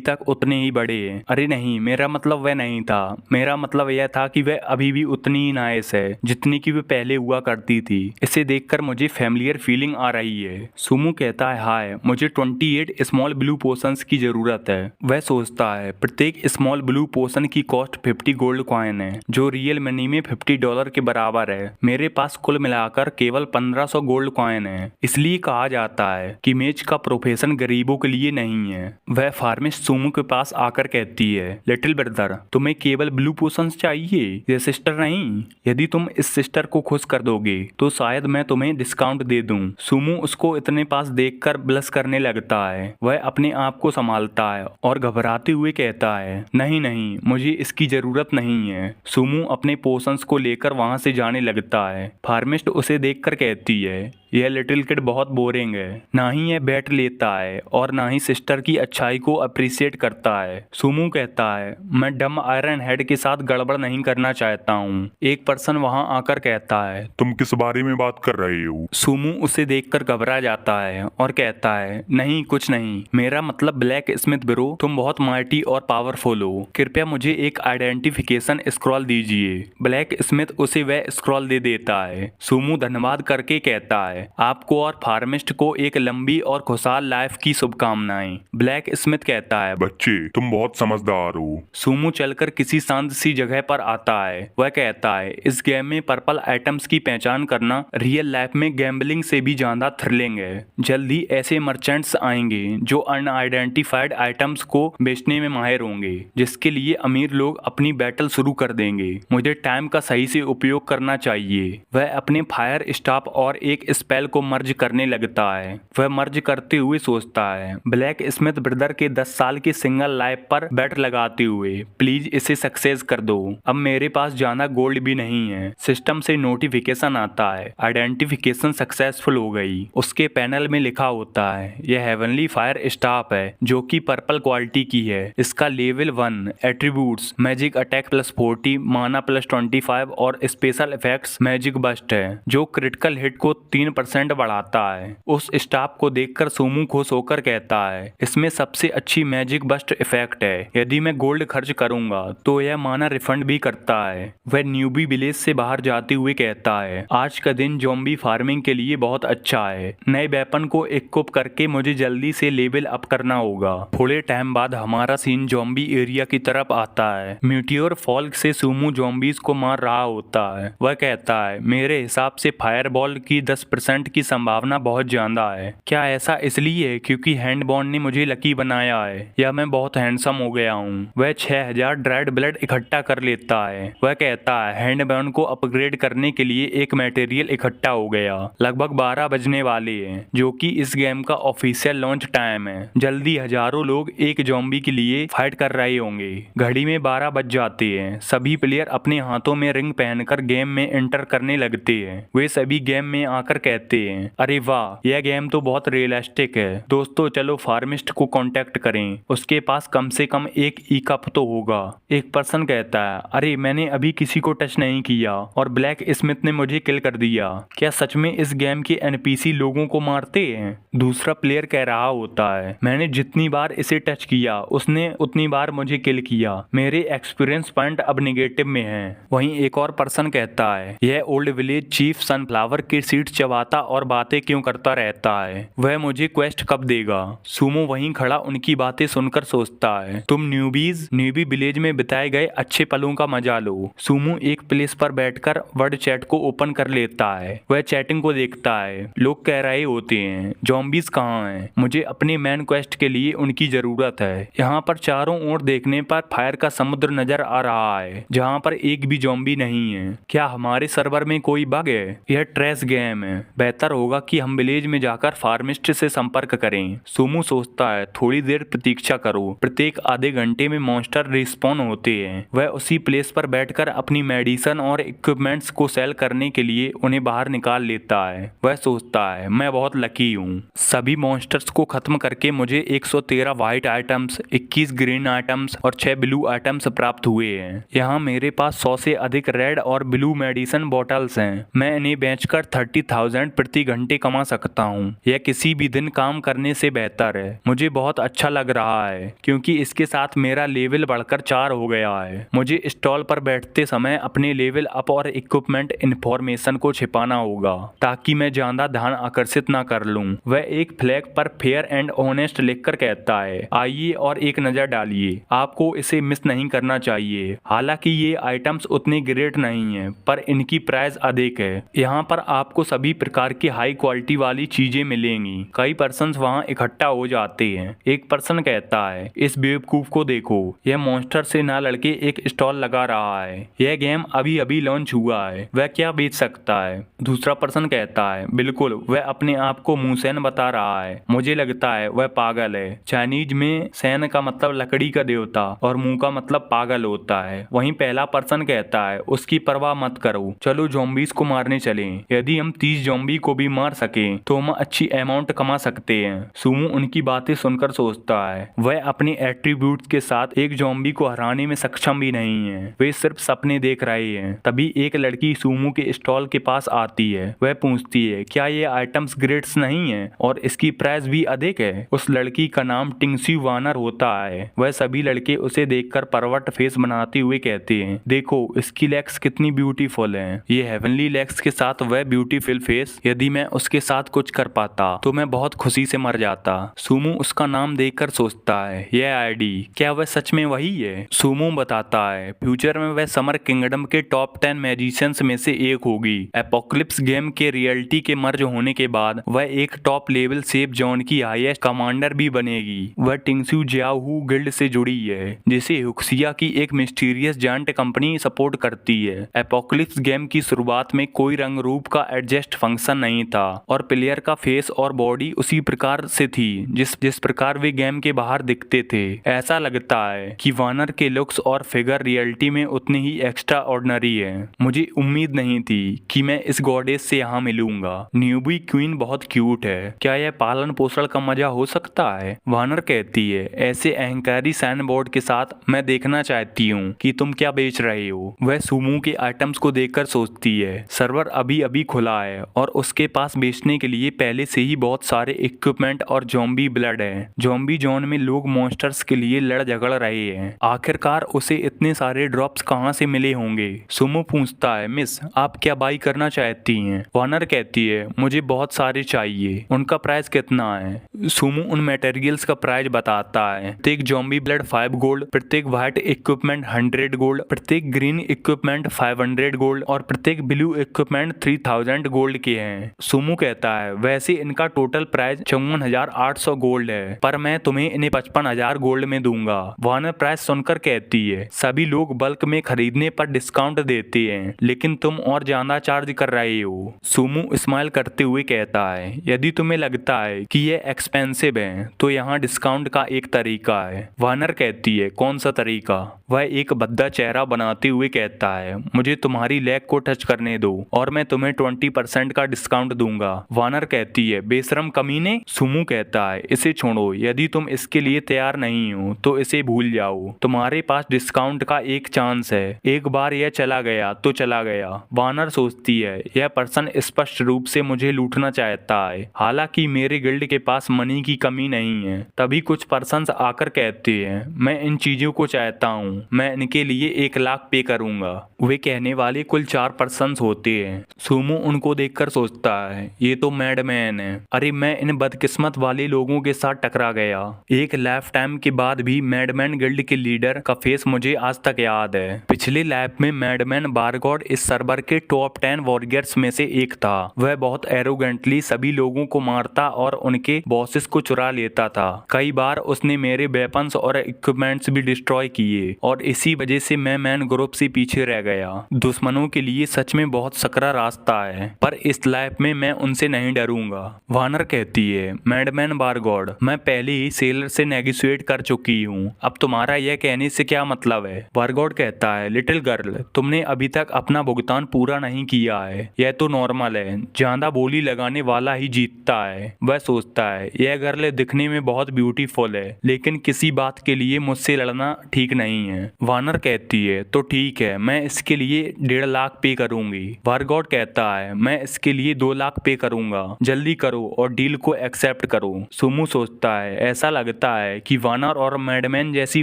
तक उतने ही बड़े हैं। अरे नहीं, मेरा मतलब वह नहीं था, मेरा मतलब यह था कि वह अभी भी उतनी ही नाइस है जितनी की वह पहले हुआ करती थी। इसे देखकर मुझे फैमिलियर फीलिंग आ रही है। सुमो कहता है हाय, मुझे 28 स्मॉल ब्लू पोशंस की जरूरत है। वह सोचता है प्रत्येक स्मॉल ब्लू पोशन की कॉस्ट 50 गोल्ड कॉइन है जो रियल मनी में $50 के बराबर है। मेरे पास कुल मिलाकर केवल 1500 गोल्ड कॉइन है। इसलिए कहा जाता है कि मेज का प्रोफेशन गरीबों के लिए नहीं है। वह फार्मिस्ट सुमो के पास आकर कहती है लिटिल ब्रदर तुम्हें केवल ब्लू पोशंस चाहिए, ये सिस्टर नहीं। यदि तुम इस सिस्टर को खुश कर दोगे तो शायद मैं तुम्हें डिस्काउंट दे दूं। सुमो उसको इतने पास देखकर ब्लश करने लगता है। वह अपने आप को संभालता है और घबराते हुए कहता है नहीं नहीं, मुझे इसकी जरूरत नहीं है। सुमो अपने पोशंस को लेकर वहां से जाने लगता है। फार्मिस्ट उसे देखकर कहती है यह लिटिल किड बहुत बोरिंग है, ना ही यह बैठ लेता है और ना ही सिस्टर की अच्छाई को अप्रिशिएट करता है। सुमो कहता है मैं डम आयरन हेड के साथ गड़बड़ नहीं करना चाहता हूँ। एक पर्सन वहाँ आकर कहता है तुम किस बारे में बात कर रहे हो? सुमो उसे देखकर घबरा जाता है और कहता है नहीं कुछ नहीं, मेरा मतलब ब्लैक स्मिथ ब्रो, तुम बहुत मार्टी और पावरफुल हो, कृपया मुझे एक आइडेंटिफिकेशन स्क्रॉल दीजिए। ब्लैक स्मिथ उसे वह स्क्रॉल दे देता है। सुमो धन्यवाद करके कहता है आपको और फार्मिस्ट को एक लंबी और खुशहाल लाइफ की शुभकामनाएं। ब्लैक स्मिथ कहता है बच्चे तुम बहुत समझदार हो। सुमो चलकर किसी शांत सी जगह पर आता है। वह कहता है इस गेम में पर्पल आइटम्स की पहचान करना रियल लाइफ में गैम्बलिंग से भी ज्यादा थ्रिलिंग है। जल्द ही ऐसे मर्चेंट्स आएंगे जो अनआइडेंटिफाइड आइटम्स को बेचने में माहिर होंगे, जिसके लिए अमीर लोग अपनी बैटल शुरू कर देंगे। मुझे टाइम का सही से उपयोग करना चाहिए। वह अपने फायर स्टाफ और एक स्पेल को मर्ज करने लगता है। वह मर्ज करते हुए सोचता है ब्लैक स्मिथ ब्रदर के 10 साल के सिंगल लाइफ पर बेट लगाते हुए प्लीज इसे सक्सेस कर दो। अब मेरे पास ज्यादा गोल्ड भी नहीं है। सिस्टम से नोटिफिकेशन आता है आइडेंटिफिकेशन सक्सेसफुल हो गई। उसके पैनल में लिखा होता है यह हेवनली फायर स्टाफ है जो कि पर्पल क्वालिटी की है। इसका लेवल 1 एट्रीब्यूट्स मैजिक अटैक +40, माना +25 और स्पेशल इफेक्ट्स मैजिक बस्ट है जो क्रिटिकल हिट को 3% बढ़ाता है। उस स्टाफ को देखकर सुमो खुश होकर कहता है इसमें सबसे अच्छी मैजिक बस्ट इफेक्ट है। यदि मैं गोल्ड खर्च करूंगा तो यह माना रिफंड भी करता है। वह न्यूबी विलेज से बाहर जाते हुए कहता है आज का दिन ज़ॉम्बी फार्मिंग के लिए बहुत अच्छा है। नए वेपन को इक्विप करके मुझे जल्दी से लेवल अप करना होगा। थोड़े टाइम बाद हमारा सीन ज़ॉम्बी एरिया की तरफ आता है। म्यूटियोर फॉल से सुमो ज़ॉम्बीज को मार रहा होता है। वह कहता है मेरे हिसाब से फायरबॉल की 10% की संभावना बहुत ज्यादा है। क्या ऐसा इसलिए है क्योंकि हैंडबॉन्ड ने मुझे लकी बनाया है या मैं बहुत हैंडसम हो गया हूँ? वह 6000 ड्राइड ब्लड इकट्ठा कर लेता है। वह कहता है हैंडबॉन्ड को अपग्रेड करने के लिए एक मटेरियल इकट्ठा हो गया। लगभग 12 बजने वाले हैं जो कि इस गेम का ऑफिशियल लॉन्च टाइम है। जल्दी हजारों लोग एक ज़ॉम्बी के लिए फाइट कर रहे होंगे। घड़ी में 12 बज जाते हैं। सभी प्लेयर अपने हाथों में रिंग पहनकर गेम में एंटर करने लगते हैं। वे सभी गेम में आकर कहते हैं अरे वाह, यह गेम तो बहुत रियलिस्टिक है। दोस्तों चलो फार्मिस्ट को कांटेक्ट करें, उसके पास कम से कम एक ई कप तो होगा। एक पर्सन कहता है अरे मैंने अभी किसी को टच नहीं किया और ब्लैक स्मिथ ने मुझे किल कर दिया। क्या सच में इस गेम के एनपीसी लोगों को मारते हैं? दूसरा प्लेयर कह रहा होता है मैंने जितनी बार इसे टच किया उसने उतनी बार मुझे किल किया। मेरे एक्सपीरियंस पॉइंट अब निगेटिव में है। वहीं एक और पर्सन कहता है यह ओल्ड विलेज चीफ सनफ्लावर के सीड्स चबाता और बातें क्यों करता रहता है? वह मुझे क्वेस्ट कब देगा? सुमो वहीं खड़ा उनकी बातें सुनकर सोचता है तुम न्यूबी विलेज में बिताए गए अच्छे पलों का मजा लो। सुमो एक प्लेस पर बैठकर वर्ड चैट को ओपन कर लेता है। वह चैटिंग को देखता है। लोग कह रहे होते हैं ज़ॉम्बीज कहाँ हैं? मुझे अपने मैन क्वेस्ट के लिए उनकी जरूरत है। यहाँ पर चारों ओर देखने पर फायर का समुद्र नजर आ रहा है जहाँ पर एक भी ज़ॉम्बी नहीं है। क्या हमारे सर्वर में कोई बग है? यह ट्रैश गेम है। बेहतर होगा कि हम विलेज में जाकर फार्मिस्ट से संपर्क करें। सुमो सोचता है थोड़ी देर प्रतीक्षा करो, प्रत्येक आधे घंटे में मॉन्स्टर रिस्पॉन होते हैं। वह उसी प्लेस पर बैठकर अपनी मेडिसिन और इक्विपमेंट्स को सेल करने के लिए उन्हें बाहर निकाल लेता है। वह सोचता है मैं बहुत लकी हूँ, सभी मॉन्स्टर्स को खत्म करके मुझे 113 व्हाइट आइटम्स, 21 ग्रीन आइटम्स और 6 ब्लू आइटम्स प्राप्त हुए हैं। यहाँ मेरे पास 100 से अधिक रेड और ब्लू मेडिसिन बॉटल्स हैं। मैं इन्हें बेचकर 30,000 प्रति घंटे कमा सकता हूँ। यह किसी भी दिन काम करने से बेहतर है। मुझे बहुत अच्छा लग रहा है क्योंकि इसके साथ मेरा लेवल बढ़कर 4 हो गया है। मुझे स्टॉल पर बैठते समय अपने लेवल अप और इक्विपमेंट इंफॉर्मेशन को छिपाना होगा ताकि मैं ज्यादा ध्यान आकर्षित ना कर लूं। वह एक फ्लैग पर फेयर एंड ऑनेस्ट लिखकर कहता है आइए और एक नजर डालिए, आपको इसे मिस नहीं करना चाहिए। हालांकि ये आइटम्स उतने ग्रेट नहीं है पर इनकी प्राइस अधिक है। यहाँ पर आपको सभी प्रकार की हाई क्वालिटी वाली चीजें मिलेंगी। कई पर्सन वहाँ इकट्ठा हो जाते हैं। एक पर्सन कहता है इस बेवकूफ को देखो, यह मॉन्स्टर से ना लड़के एक स्टॉल लगा रहा है। यह गेम अभी अभी लॉन्च हुआ है, वह क्या बेच सकता है। दूसरा पर्सन कहता है बिल्कुल, वह अपने आप को मुसेन बता रहा है। मुझे लगता है वह पागल है। चाइनीज में सैन का मतलब लकड़ी का देवता और मुंह का मतलब पागल होता है। वहीं पहला पर्सन कहता है उसकी परवाह मत करो, चलो ज़ॉम्बीज को मारने चलें। यदि हम 30 ज़ॉम्बी को भी मार सकें तो हम अच्छी अमाउंट कमा सकते हैं। सुमो उनकी बातें सुनकर सोचता है वह अपने एट्रीब्यूट्स के साथ एक ज़ॉम्बी को हराने में सक्षम भी नहीं है। वे सिर्फ सपने देख रहे हैं। तभी एक लड़की सुमो के स्टॉल के पास आती है। वह पूछती है क्या ये आइटम्स ग्रेड्स नहीं है और इसकी प्राइस भी अधिक है। उस लड़की का नाम टिंगसी वानर होता है। वह सभी लड़के उसे देखकर परवट फेस बनाते हुए कहते हैं देखो इसकी लेग्स कितनी ब्यूटीफुल हैं। ये हेवनली लेग्स के साथ वह ब्यूटीफुल फेस, यदि मैं उसके साथ कुछ कर पाता तो मैं बहुत खुशी से मर जाता। सुमो उसका नाम देखकर सोचता है यह आईडी क्या वह सच में वही है। सुमो बताता है फ्यूचर में वह समर किंगडम के टॉप 10 मैजिशियंस में से एक होगी। एपोक्लिप्स गेम के रियलिटी के मर्ज होने के बाद वह एक टॉप लेवल सेफ जोन की हाईएस्ट कमांडर भी बनेगी। वह टिंगसू जियाहू गिल्ड से जुड़ी है जिसे हुक्सिया की एक मिस्टीरियस जायंट कंपनी सपोर्ट करती है। एपोक्लिप्स गेम की शुरुआत में कोई रंग रूप का एडजस्ट फंक्शन नहीं था और प्लेयर का फेस और बॉडी उसी प्रकार से थी जिस प्रकार वे गेम के बाहर दिखते थे। ऐसा लगता है कि वानर के लुक्स और फिगर रियलिटी में उतने ही एक्स्ट्रा ऑर्डिनरी है। मुझे उम्मीद नहीं थी कि मैं इस गॉडेस से यहाँ मिलूंगा। न्यूबी क्वीन बहुत क्यूट है, क्या यह पालन पोषण का मजा हो सकता है। वानर कहती है ऐसे अहंकारी साइन बोर्ड के साथ मैं देखना चाहती हूँ कि तुम क्या बेच रहे हो। वह सुमो के आइटम्स को देखकर सोचती है सर्वर अभी अभी खुला है और उसके पास बेचने के लिए पहले से ही बहुत सारे इक्विपमेंट और ज़ॉम्बी ब्लड है। ज़ॉम्बी जोन में लोग मॉन्स्टर्स के लिए लड़ झगड़ रहे हैं। आखिरकार उसे इतने सारे ड्रॉप्स कहाँ से मिले होंगे। सुमो पूछता है मिस आप क्या बाई करना चाहती हैं। वानर कहती है मुझे बहुत सारे चाहिए, उनका प्राइस कितना है। सुमो उन मटेरियल्स का प्राइस बताता है। प्रत्येक ज़ॉम्बी ब्लड 5 गोल्ड, प्रत्येक व्हाइट इक्विपमेंट 100 गोल्ड, प्रत्येक ग्रीन इक्विपमेंट 500 गोल्ड और प्रत्येक ब्लू इक्विपमेंट 3000 गोल्ड के हैं। सुमो कहता है वैसे इनका टोटल प्राइस 54,800 गोल्ड है पर मैं तुम्हें इन्हें 55,000 गोल्ड में दूंगा। वानर प्राइस सुनकर कहती है सभी लोग बल्क में खरीदने पर डिस्काउंट देते हैं लेकिन तुम और ज्यादा चार्ज कर रहे हो। सुमो स्माइल करते हुए कहता है यदि तुम्हें लगता है कि ये एक्सपेंसिव है तो यहाँ डिस्काउंट का एक तरीका है। वानर कहती है कौन सा तरीका। वह एक भद्दा चेहरा बनाते हुए कहता है मुझे तुम्हारी लेग को टच करने दो और मैं तुम्हें 20% का डिस्काउंट दूंगा। वानर कहती है बेशरम कमीने। सुमो कहता है इसे छोड़ो, यदि तुम इसके लिए तैयार नहीं हो तो इसे भूल जाओ। तुम्हारे पास डिस्काउंट का एक चांस है, एक बार यह चला गया तो चला गया। वानर सोचती है यह पर्सन स्पष्ट रूप से मुझे लूटना चाहता है, हालांकि मेरे गिल्ड के पास मनी की कमी नहीं है। तभी कुछ पर्सन आकर कहते हैं मैं इन चीजों को चाहता हूँ, मैं इनके लिए 1 लाख पे करूंगा। वे कहने वाले कुल 4 पर्सन होते हैं। सुमो उनको देखकर सोचता है ये तो मैडमैन है। अरे मैं इन बदकिस्मत वाले लोगों के साथ टकरा गया। एक लाइफ टाइम के बाद भी मैडमैन गिल्ड के लीडर का फेस मुझे आज तक याद है। पिछले लैब में मैडमैन बारगॉड इस सर्वर के टॉप 10 वॉरियर्स में से एक था। वह बहुत एरोगेंटली सभी लोगों को मारता और उनके बॉसेस को चुरा लेता था। कई बार उसने मेरे वेपन्स और इक्विपमेंट्स भी डिस्ट्रॉय किए और इसी वजह से मैं मैन ग्रुप से पीछे रह गया। दुश्मनों के लिए सच में बहुत सकरा रास्ता है पर इस लाइफ में मैं उनसे नहीं डरूंगा। वानर कहती है, मैडमैन बारगॉड, मैं पहले ही सेलर से नेगोशिएट कर चुकी हूँ, अब तुम्हारा यह कहने से क्या मतलब है। बारगॉड कहता है, लिटिल गर्ल, तुमने अभी तक अपना भुगतान पूरा नहीं किया है, यह तो नॉर्मल है, ज्यादा बोली लगाने वाला ही जीतता है। वह सोचता है, यह गर्ल दिखने में बहुत ब्यूटीफुल है, लेकिन किसी बात के लिए मुझसे लड़ना ठीक नहीं है। वानर कहती है, तो ठीक है, मैं इसके लिए 1.5 लाख पे करूंगी। बारगॉड कहता है, मैं इसके लिए 2 लाख पे करूंगा, जल्दी करो और डील को एक्सेप्ट करो। सुमू सोचता है, ऐसा लगता है कि वानर और मैडमैन जैसी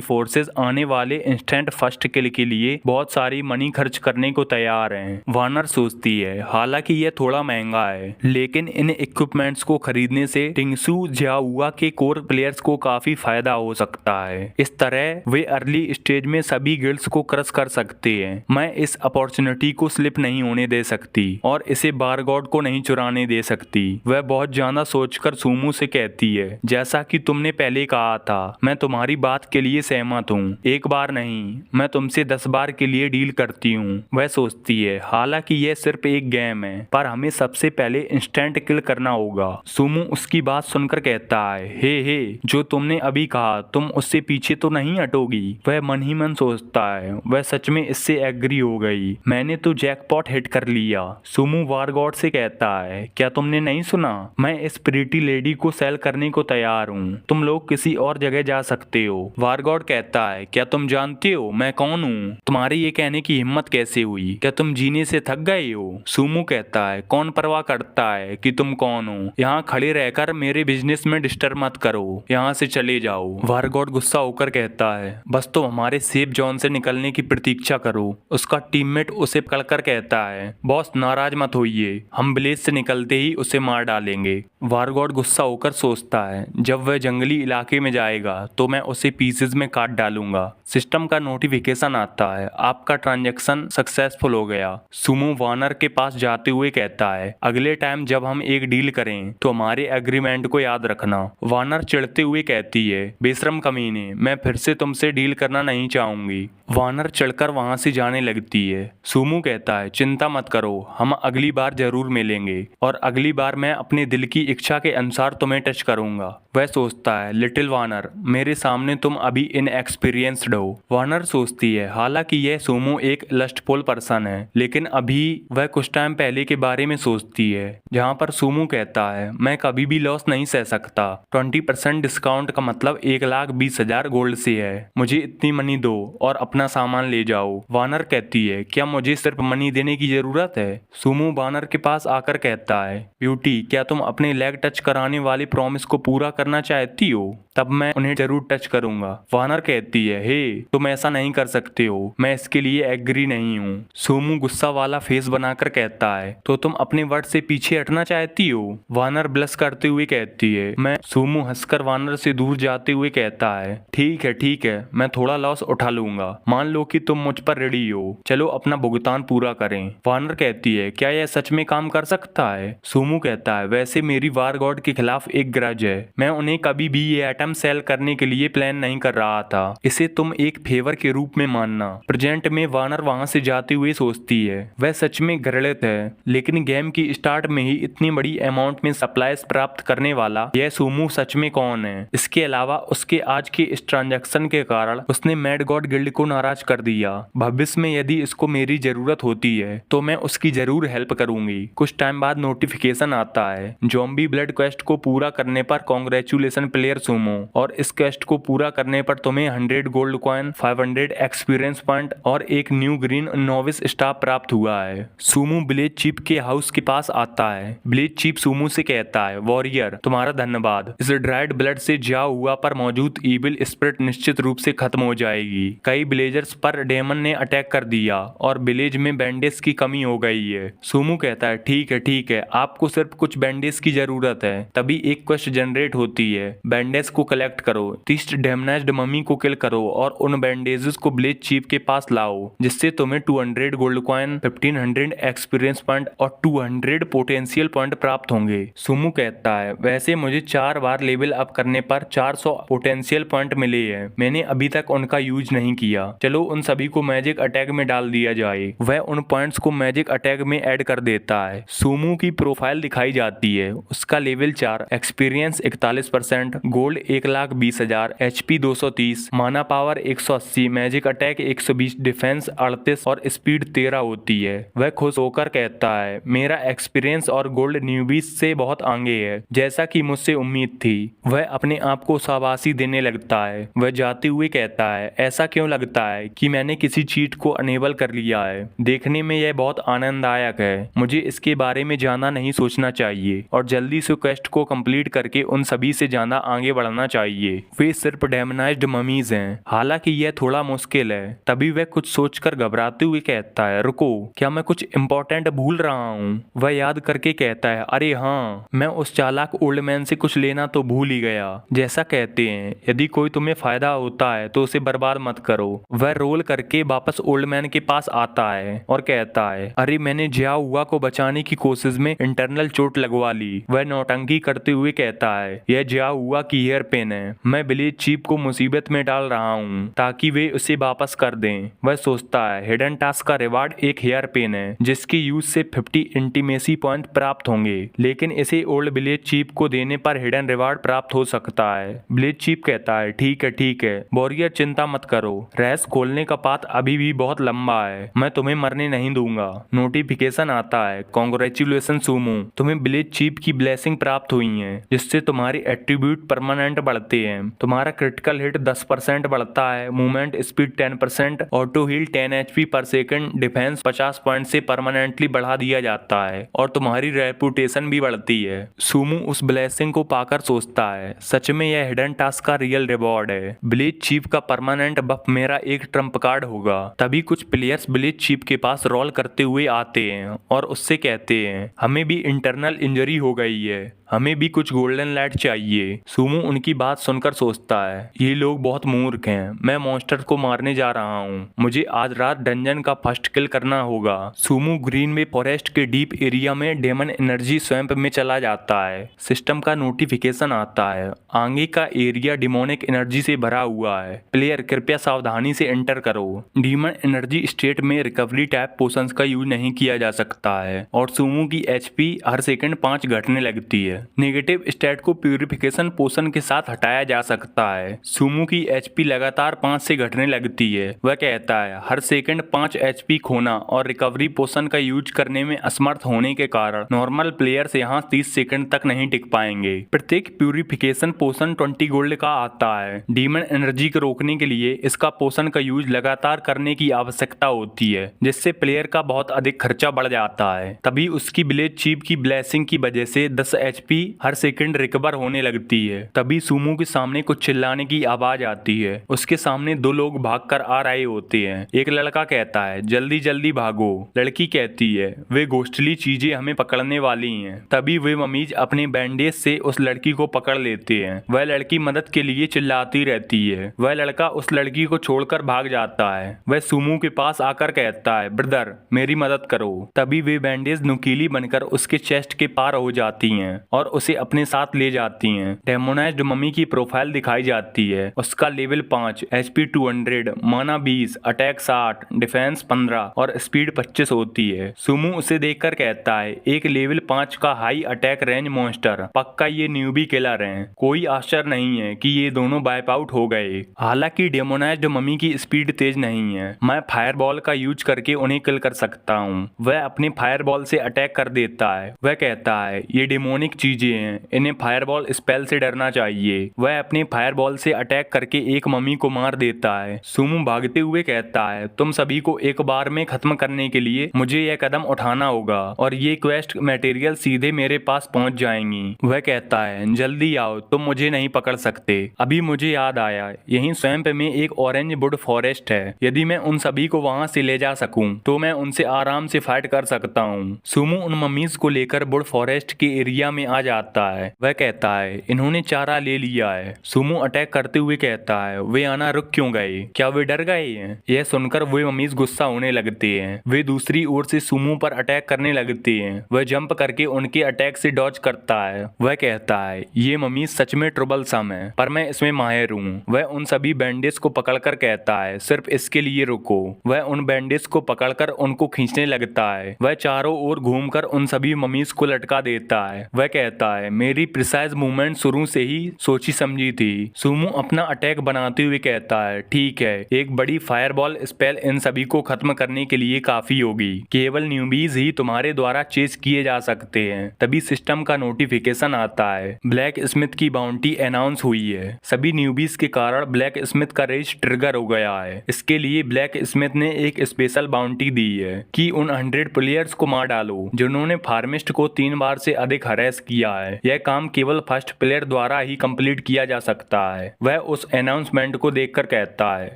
फोर्सेस आने वाले इंस्टेंट फर्स्ट किल के लिए बहुत सारी मनी खर्च करने को तैयार हैं। वानर सोचती है, हालांकि यह थोड़ा महंगा है, लेकिन इन इक्विपमेंट्स को खरीदने से टिंगसू जियाहुआ के कोर प्लेयर्स को काफी फायदा हो सकता है। इस तरह वे अर्ली स्टेज में सभी गिल्ड्स को क्रश कर सकते हैं। मैं इस अपॉर्चुनिटी को स्लिप नहीं होने दे सकती और इसे बारगॉड को नहीं चुराने दे सकती। वह बहुत ज्यादा सोचकर सुमू से कहती है, जैसा कि तुमने पहले कहा था, मैं तुम्हारी बात के लिए सहमत हूँ। एक बार नहीं, मैं तुमसे 10 बार के लिए डील करती हूँ। वह सोचती है, हालांकि यह सिर्फ एक गेम है, पर हमें सबसे पहले इंस्टेंट किल करना होगा। सुमू उसकी बात सुनकर कहता है, हे जो तुमने अभी कहा, तुम उससे पीछे तो नहीं हटोगी। वह मन ही मन सोचता है, वह सच में इससे एग्री हो गई, मैंने तो जैकपॉट हिट कर लिया। सुमू बारगॉड से कहता है, क्या तुमने नहीं सुना, मैं इस प्रीटी लेडी को सेल करने को तैयार हूँ, तुम लोग किसी और जगह जा सकते हो। बारगॉड कहता है, क्या तुम जानते हो मैं कौन हूँ, तुम्हारी ये कहने की हिम्मत कैसे हुई, क्या तुम जीने से थक गए हो। सुमू कहता है, कौन परवाह करता है कि तुम कौन हो, यहाँ खड़े रहकर मेरे बिजनेस में डिस्टर्ब मत करो, यहाँ से चले जाओ। बारगॉड गुस्सा होकर कहता है, बस तो हमारे सेफ जोन से निकलने की प्रतीक्षा करो। उसका टीममेट उसे पकड़कर कहता है, बॉस नाराज मत होइए, हम विलेज से निकलते ही उसे मार डालेंगे। बारगॉड गुस्सा होकर सोचता है, जब वह जंगली इलाके में जाएगा तो मैं उसे पीसेज में काट डालूंगा। सिस्टम का नोटिफिकेशन आता है, आपका ट्रांजैक्शन सक्सेसफुल हो गया। सुमो वानर के पास जाते हुए कहता है, अगले टाइम जब हम एक डील करें तो हमारे एग्रीमेंट को याद रखना। वानर चिढ़ते हुए कहती है, बेशरम कमीने, मैं फिर से तुमसे डील करना नहीं चाहूंगी। वानर चढ़कर वहां से जाने लगती है। सुमो कहता है, चिंता मत करो, हम अगली बार जरूर मिलेंगे और अगली बार मैं अपने दिल की इच्छा के अनुसार तुम्हें टच करूंगा। वह सोचता है, लिटिल वानर, मेरे सामने तुम अभी इनएक्सपीरियंस्ड हो। वानर सोचती है, हालांकि यह सुमो एक लस्टफुल पर्सन है, लेकिन अभी वह कुछ टाइम पहले के बारे में सोचती है जहां पर सुमो कहता है, मैं कभी भी लॉस नहीं सह सकता। 20% डिस्काउंट का मतलब 1,20,000 गोल्ड से है, मुझे इतनी मनी दो और अपना सामान ले जाओ। वानर कहती है, क्या मुझे सिर्फ मनी देने की जरूरत है। सुमो वानर के पास आकर कहता है, ब्यूटी, क्या तुम अपने लेग टच कराने वाले प्रॉमिस को पूरा करना चाहती हो, तब मैं उन्हें जरूर टच करूंगा। वानर कहती है, हे तुम ऐसा नहीं कर सकते हो, मैं इसके लिए एग्री नहीं हूँ। सुमो गुस्सा वाला फेस बनाकर कहता है, तो तुम अपने वर्ड से पीछे हटना चाहती हो। वानर ब्लश करते हुए कहती है, मैं। सुमो हंसकर वानर से दूर जाते हुए कहता है, ठीक है, मैं थोड़ा लॉस उठा लूंगा, मान लो कि तुम मुझ पर रेडी हो, चलो अपना भुगतान पूरा करें। वानर कहती है, क्या यह सच में काम कर सकता है। सुमो कहता है, वैसे मेरी वार गॉड के खिलाफ एक ग्रज है, मैं उन्हें कभी भी ये आइटम सेल करने के लिए प्लान नहीं कर रहा था, इसे तुम एक फेवर के रूप में मानना। प्रेजेंट में वानर वहां से जाते हुए सोचती है, वह सच में घृणित है, लेकिन गेम की स्टार्ट में ही इतनी बड़ी अमाउंट में सप्लाईज प्राप्त करने वाला यह सुमो सच में कौन है। इसके अलावा उसके आज के इस ट्रांजैक्शन के कारण उसने मैड गॉड गिल्ड को नाराज कर दिया। भविष्य में यदि इसको मेरी जरूरत होती है तो मैं उसकी जरूर हेल्प करूंगी। कुछ टाइम बाद नोटिफिकेशन आता है, ज़ॉम्बी ब्लड क्वेस्ट को पूरा करने पर कांग्रेचुलेशन प्लेयर सुमो, और इस क्वेस्ट को पूरा करने पर तुम्हें 100 गोल्ड कॉइन, 500 एक्सपीरियंस पॉइंट और एक न्यू ग्रीन नोविस स्टाफ प्राप्त हुआ है। सुमो विलेज चीफ के हाउस के पास आता है। विलेज चीफ सुमो से कहता है, वॉरियर, तुम्हारा धन्यवाद, इस ड्राइड ब्लड से जियाहुआ पर मौजूद ईविल स्पिरिट निश्चित रूप से खत्म हो जाएगी। कई विलेजर्स पर डेमन ने अटैक कर दिया और विलेज में बैंडेज की कमी हो गई है। सुमो कहता है, ठीक है, आपको सिर्फ कुछ बैंडेज की जरूरत है। तभी एक क्वेस्ट जनरेट होती है, बैंडेज को कलेक्ट करो, 30 डैमेज्ड मम्मी को किल करो और उन बैंडेजेस को विलेज चीफ के पास लाओ, जिससे तुम्हें 200 गोल्ड कॉइन, 1500 एक्सपीरियंस पॉइंट और 200 पोटेंशियल पॉइंट प्राप्त होंगे। सुमो कहता है, वैसे मुझे 4 बार लेवल अप करने पर 400 पोटेंशियल पॉइंट मिले हैं, मैंने अभी तक उनका यूज नहीं किया, चलो उन सभी को मैजिक अटैक में डाल दिया जाए। वह उन पॉइंट्स को मैजिक अटैक में ऐड कर देता है। सुमो की प्रोफाइल दिखाई जाती है। उसका लेवल 4, एक्सपीरियंस 41%, गोल्ड 1,20,000, HP 230, माना पावर 180, मैजिक अटैक 120, डिफेंस 38 और स्पीड 13 होती है। वह खुश होकर कहता है, मेरा एक्सपीरियंस और गोल्ड न्यूबीज से बहुत आगे है, जैसा कि मुझसे उम्मीद थी। वह अपने आप को शाबाशी देने लगता है। वह जाते हुए कहता है, ऐसा क्यों लगता है कि मैंने किसी चीट को अनेबल कर लिया है। देखने में यह बहुत आनंददायक है। मुझे इसके बारे में ज्यादा नहीं सोचना चाहिए और जल्दी से क्वेस्ट को कंप्लीट करके उन सभी से ज्यादा आगे बढ़ना चाहिए। वे सिर्फ डेमोनाइज्ड ममीज हैं, हालांकि यह थोड़ा मुश्किल है। तभी वह कुछ सोचकर घबराते हुए कहता है, रुको, क्या मैं कुछ इम्पोर्टेंट भूल रहा हूँ। वह याद करके कहता है, अरे हाँ, मैं उस चालाक ओल्ड मैन से कुछ लेना तो भूल ही गया। जैसा कहते हैं, यदि कोई तुम्हें फायदा होता है तो उसे बर्बाद मत करो। वह रोल करके वापस ओल्ड मैन के पास आता है और कहता है, अरे मैंने जियाओ हुआ को बचाने की कोशिश में इंटरनल चोट लगवा ली। वह नौटंकी करते हुए कहता है, यह जियाओ हुआ की हेयर पेन है। मैं ब्लेज चीफ को मुसीबत में डाल रहा हूँ ताकि वे उसे वापस कर दें। वह सोचता है, हिडन टास्क का रिवार्ड एक हेयर पेन है जिसकी यूज से 50 इंटीमेसी पॉइंट प्राप्त होंगे, लेकिन इसे ओल्ड ब्लेज चीफ को देने पर हिडन रिवार्ड प्राप्त हो सकता है। ब्लेज चीफ कहता है, ठीक है वॉरियर, चिंता मत करो। रहस्य खोलने का पाथ अभी भी बहुत लंबा है। मैं तुम्हें मरने नहीं दूंगा। नोटिफिकेशन आता है, कॉन्ग्रेचुलेशन सुमो, तुम्हें ब्लेज चीफ की ब्लेसिंग प्राप्त हुई है जिससे तुम्हारी एट्रीब्यूट परमानेंट बढ़ते हैं। तुम्हारा क्रिटिकल हिट 10% बढ़ता है, movement speed 10%, auto heal 10 HP पर सेकंड, डिफेंस 50 पॉइंट से परमानेंटली बढ़ा दिया जाता है और तुम्हारी रेपुटेशन भी बढ़ती है। सुमो उस ब्लेसिंग को पाकर सोचता है, सच में यह हिडन टास्क का रियल रिवॉर्ड है। ब्लेज चीफ का परमानेंट बफ मेरा एक ट्रम्प कार्ड होगा। तभी कुछ प्लेयर्स ब्लेज चीफ के पास रोल करते हुए आते हैं और उससे कहते हैं, हमें भी इंटरनल इंजरी हो गई है, हमें भी कुछ गोल्डन लाइट चाहिए। सुमो उनकी बात सुनकर सोचता है, ये लोग बहुत मूर्ख हैं। मैं मॉन्स्टर को मारने जा रहा हूँ। मुझे आज रात डंजन का फर्स्ट किल करना होगा। सुमो ग्रीनवे फॉरेस्ट के डीप एरिया में डेमन एनर्जी स्वैम्प में चला जाता है। सिस्टम का नोटिफिकेशन आता है, आगे का एरिया डिमोनिक एनर्जी से भरा हुआ है। प्लेयर कृपया सावधानी से एंटर करो। डीमन एनर्जी स्टेट में रिकवरी टाइप पोशंस का यूज नहीं किया जा सकता है और सुमो की HP हर सेकंड 5 घटने लगती है। नेगेटिव स्टेट को प्यूरिफिकेशन पोशन के साथ हटाया जा सकता है। सुमो की HP लगातार 5 से घटने लगती है। वह कहता है, हर सेकंड 5 HP खोना और रिकवरी पोशन का यूज करने में असमर्थ होने के कारण नॉर्मल प्लेयर्स यहाँ 30 सेकंड तक नहीं टिक पाएंगे। प्रत्येक प्यूरिफिकेशन पोशन 20 गोल्ड का आता है। डीमन एनर्जी को रोकने के लिए इसका पोशन का यूज लगातार करने की आवश्यकता होती है, जिससे प्लेयर का बहुत अधिक खर्चा बढ़ जाता है। तभी उसकी ब्लेज चीफ की ब्लेसिंग की वजह से 10 HP हर सेकंड रिकवर होने लगती है। तभी सुमो के सामने कुछ चिल्लाने की आवाज आती है। उसके सामने 2 लोग भागकर आ रहे होते हैं। एक लड़का कहता है, जल्दी जल्दी भागो। लड़की कहती है, वे घोस्टली चीजें हमें पकड़ने वाली हैं। तभी वे ममीज अपने बैंडेज से उस लड़की को पकड़ लेते हैं। वह लड़की मदद के लिए चिल्लाती रहती है। वह लड़का उस लड़की को छोड़कर भाग जाता है। वह सुमो के पास आकर कहता है, ब्रदर मेरी मदद करो। तभी वे बैंडेज नुकीली बनकर उसके चेस्ट के पार हो जाती हैं और उसे अपने साथ ले जाती हैं। डेमोनाइज्ड मम्मी की प्रोफाइल दिखाई जाती है। उसका लेवल 5, HP 200, माना 20, अटैक 60, डिफेंस 15 और स्पीड 25 होती है। सुमो उसे देखकर कहता है, एक लेवल 5 का हाई अटैक रेंज मॉन्स्टर, पक्का ये न्यूबी किलर हैं। कोई आश्चर्य नहीं है कि ये दोनों वाइप आउट हो गए। हालांकि डेमोनाइज्ड मम्मी की स्पीड तेज नहीं है। मैं फायरबॉल का यूज करके उन्हें किल कर सकता हूँ। वह अपने फायरबॉल से अटैक कर देता है। वह कहता है, ये डेमोनिक चीजें हैं, इन्हें फायरबॉल स्पेल से डरना चाहिए। वह अपने फायरबॉल से अटैक करके एक मम्मी को मार देता है। सुमो भागते हुए कहता है, तुम सभी को एक बार में खत्म करने के लिए मुझे यह कदम उठाना होगा और ये क्वेस्ट मटेरियल सीधे मेरे पास पहुंच जाएंगी। वह कहता है, जल्दी आओ, तुम मुझे नहीं पकड़ सकते। अभी मुझे याद आया, यहीं स्वैम्प में एक ऑरेंज वुड फॉरेस्ट है। यदि मैं उन सभी को वहां से ले जा सकूं तो मैं उनसे आराम से फाइट कर सकता हूँ। सुमो उन मम्मीज को लेकर वुड फॉरेस्ट के एरिया में आ जाता है। वह कहता है इन्होंने चारा ले लिया है। सुमो अटैक करते हुए कहता है वे आना रुक क्यों गए, क्या वे डर गए हैं? यह सुनकर वे ममीज गुस्सा होने लगते हैं। वे दूसरी ओर से सुमो पर अटैक करने लगते हैं। वह जंप करके उनके अटैक से डॉज करता है। वह कहता है ये ममीज सच में ट्रबलसम है, पर मैं इसमें माहिर हूँ। वह उन सभी बैंडेज को पकड़कर कहता है सिर्फ इसके लिए रुको। वह उन बैंडेज को पकड़कर उनको खींचने लगता है। वह चारों ओर घूमकर उन सभी ममीज को लटका देता है। वह कहता है मेरी प्रिसाइज मूवमेंट शुरू से ही सोची समझी थी। सुमो अपना अटैक बनाते हुए कहता है ठीक है, एक बड़ी फायरबॉल स्पेल इन सभी को खत्म करने के लिए काफी होगी। केवल न्यूबीज ही तुम्हारे द्वारा चेस किए जा सकते हैं। तभी सिस्टम का नोटिफिकेशन आता है ब्लैक स्मिथ की बाउंटी अनाउंस हुई है। सभी न्यूबीज के कारण ब्लैक स्मिथ का रेज ट्रिगर हो गया है। इसके लिए ब्लैक स्मिथ ने एक स्पेशल बाउंटी दी है कि उन 100 प्लेयर्स को मार डालो जिन्होंने फार्मिस्ट को 3 बार से अधिक हरेस किया है। यह काम केवल फर्स्ट प्लेयर द्वारा ही कंप्लीट किया जा सकता है। वह उस अनाउंसमेंट को देखकर कहता है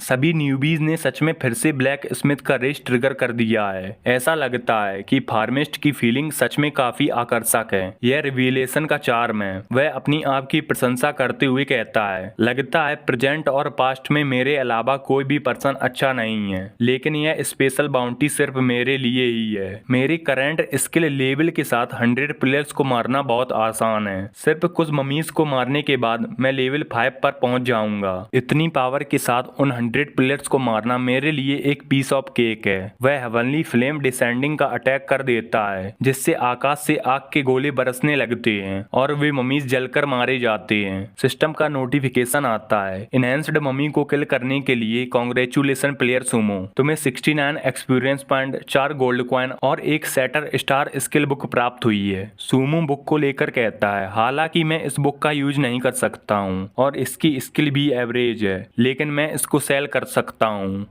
सभी न्यूबीज ने सच में फिर से ब्लैक स्मिथ का रेस ट्रिगर कर दिया है। ऐसा लगता है कि फार्मिस्ट की फीलिंग सच में काफी आकर्षक है। यह रिवीलेशन का चार्म है। वह अपनी आप की प्रशंसा करते हुए कहता है लगता है प्रेजेंट और पास्ट में मेरे अलावा कोई भी पर्सन अच्छा नहीं है, लेकिन यह स्पेशल बाउंटी सिर्फ मेरे लिए ही है। मेरे करंट स्किल लेवल के साथ 100 प्लेयर्स को मारना बहुत आसान है। सिर्फ कुछ ममीज को मारने के बाद मैं लेवल 5 पर पहुंच जाऊंगा। इतनी पावर के साथ उन 100 प्लेयर्स को मारना मेरे लिए एक पीस ऑफ केक है। वह हेवनली फ्लेम डिसेंडिंग का अटैक कर देता है जिससे आकाश से आग के गोले बरसने लगते हैं और वे ममीज जलकर मारे जाते हैं। सिस्टम का नोटिफिकेशन आता है इनहेंस्ड ममी को किल करने के लिए कांग्रेचुलेशन प्लेयर सुमो, तुम्हें 69 एक्सपीरियंस पॉइंट, 4 गोल्ड कॉइन और एक सेटर स्टार स्किल बुक प्राप्त हुई है। सुमो बुक को लेकर कहता है हालांकि मैं इस बुक का यूज नहीं कर सकता हूँ और इसकी स्किल भी एवरेज है, लेकिन मैं इसको सेल कर सकता हूँ।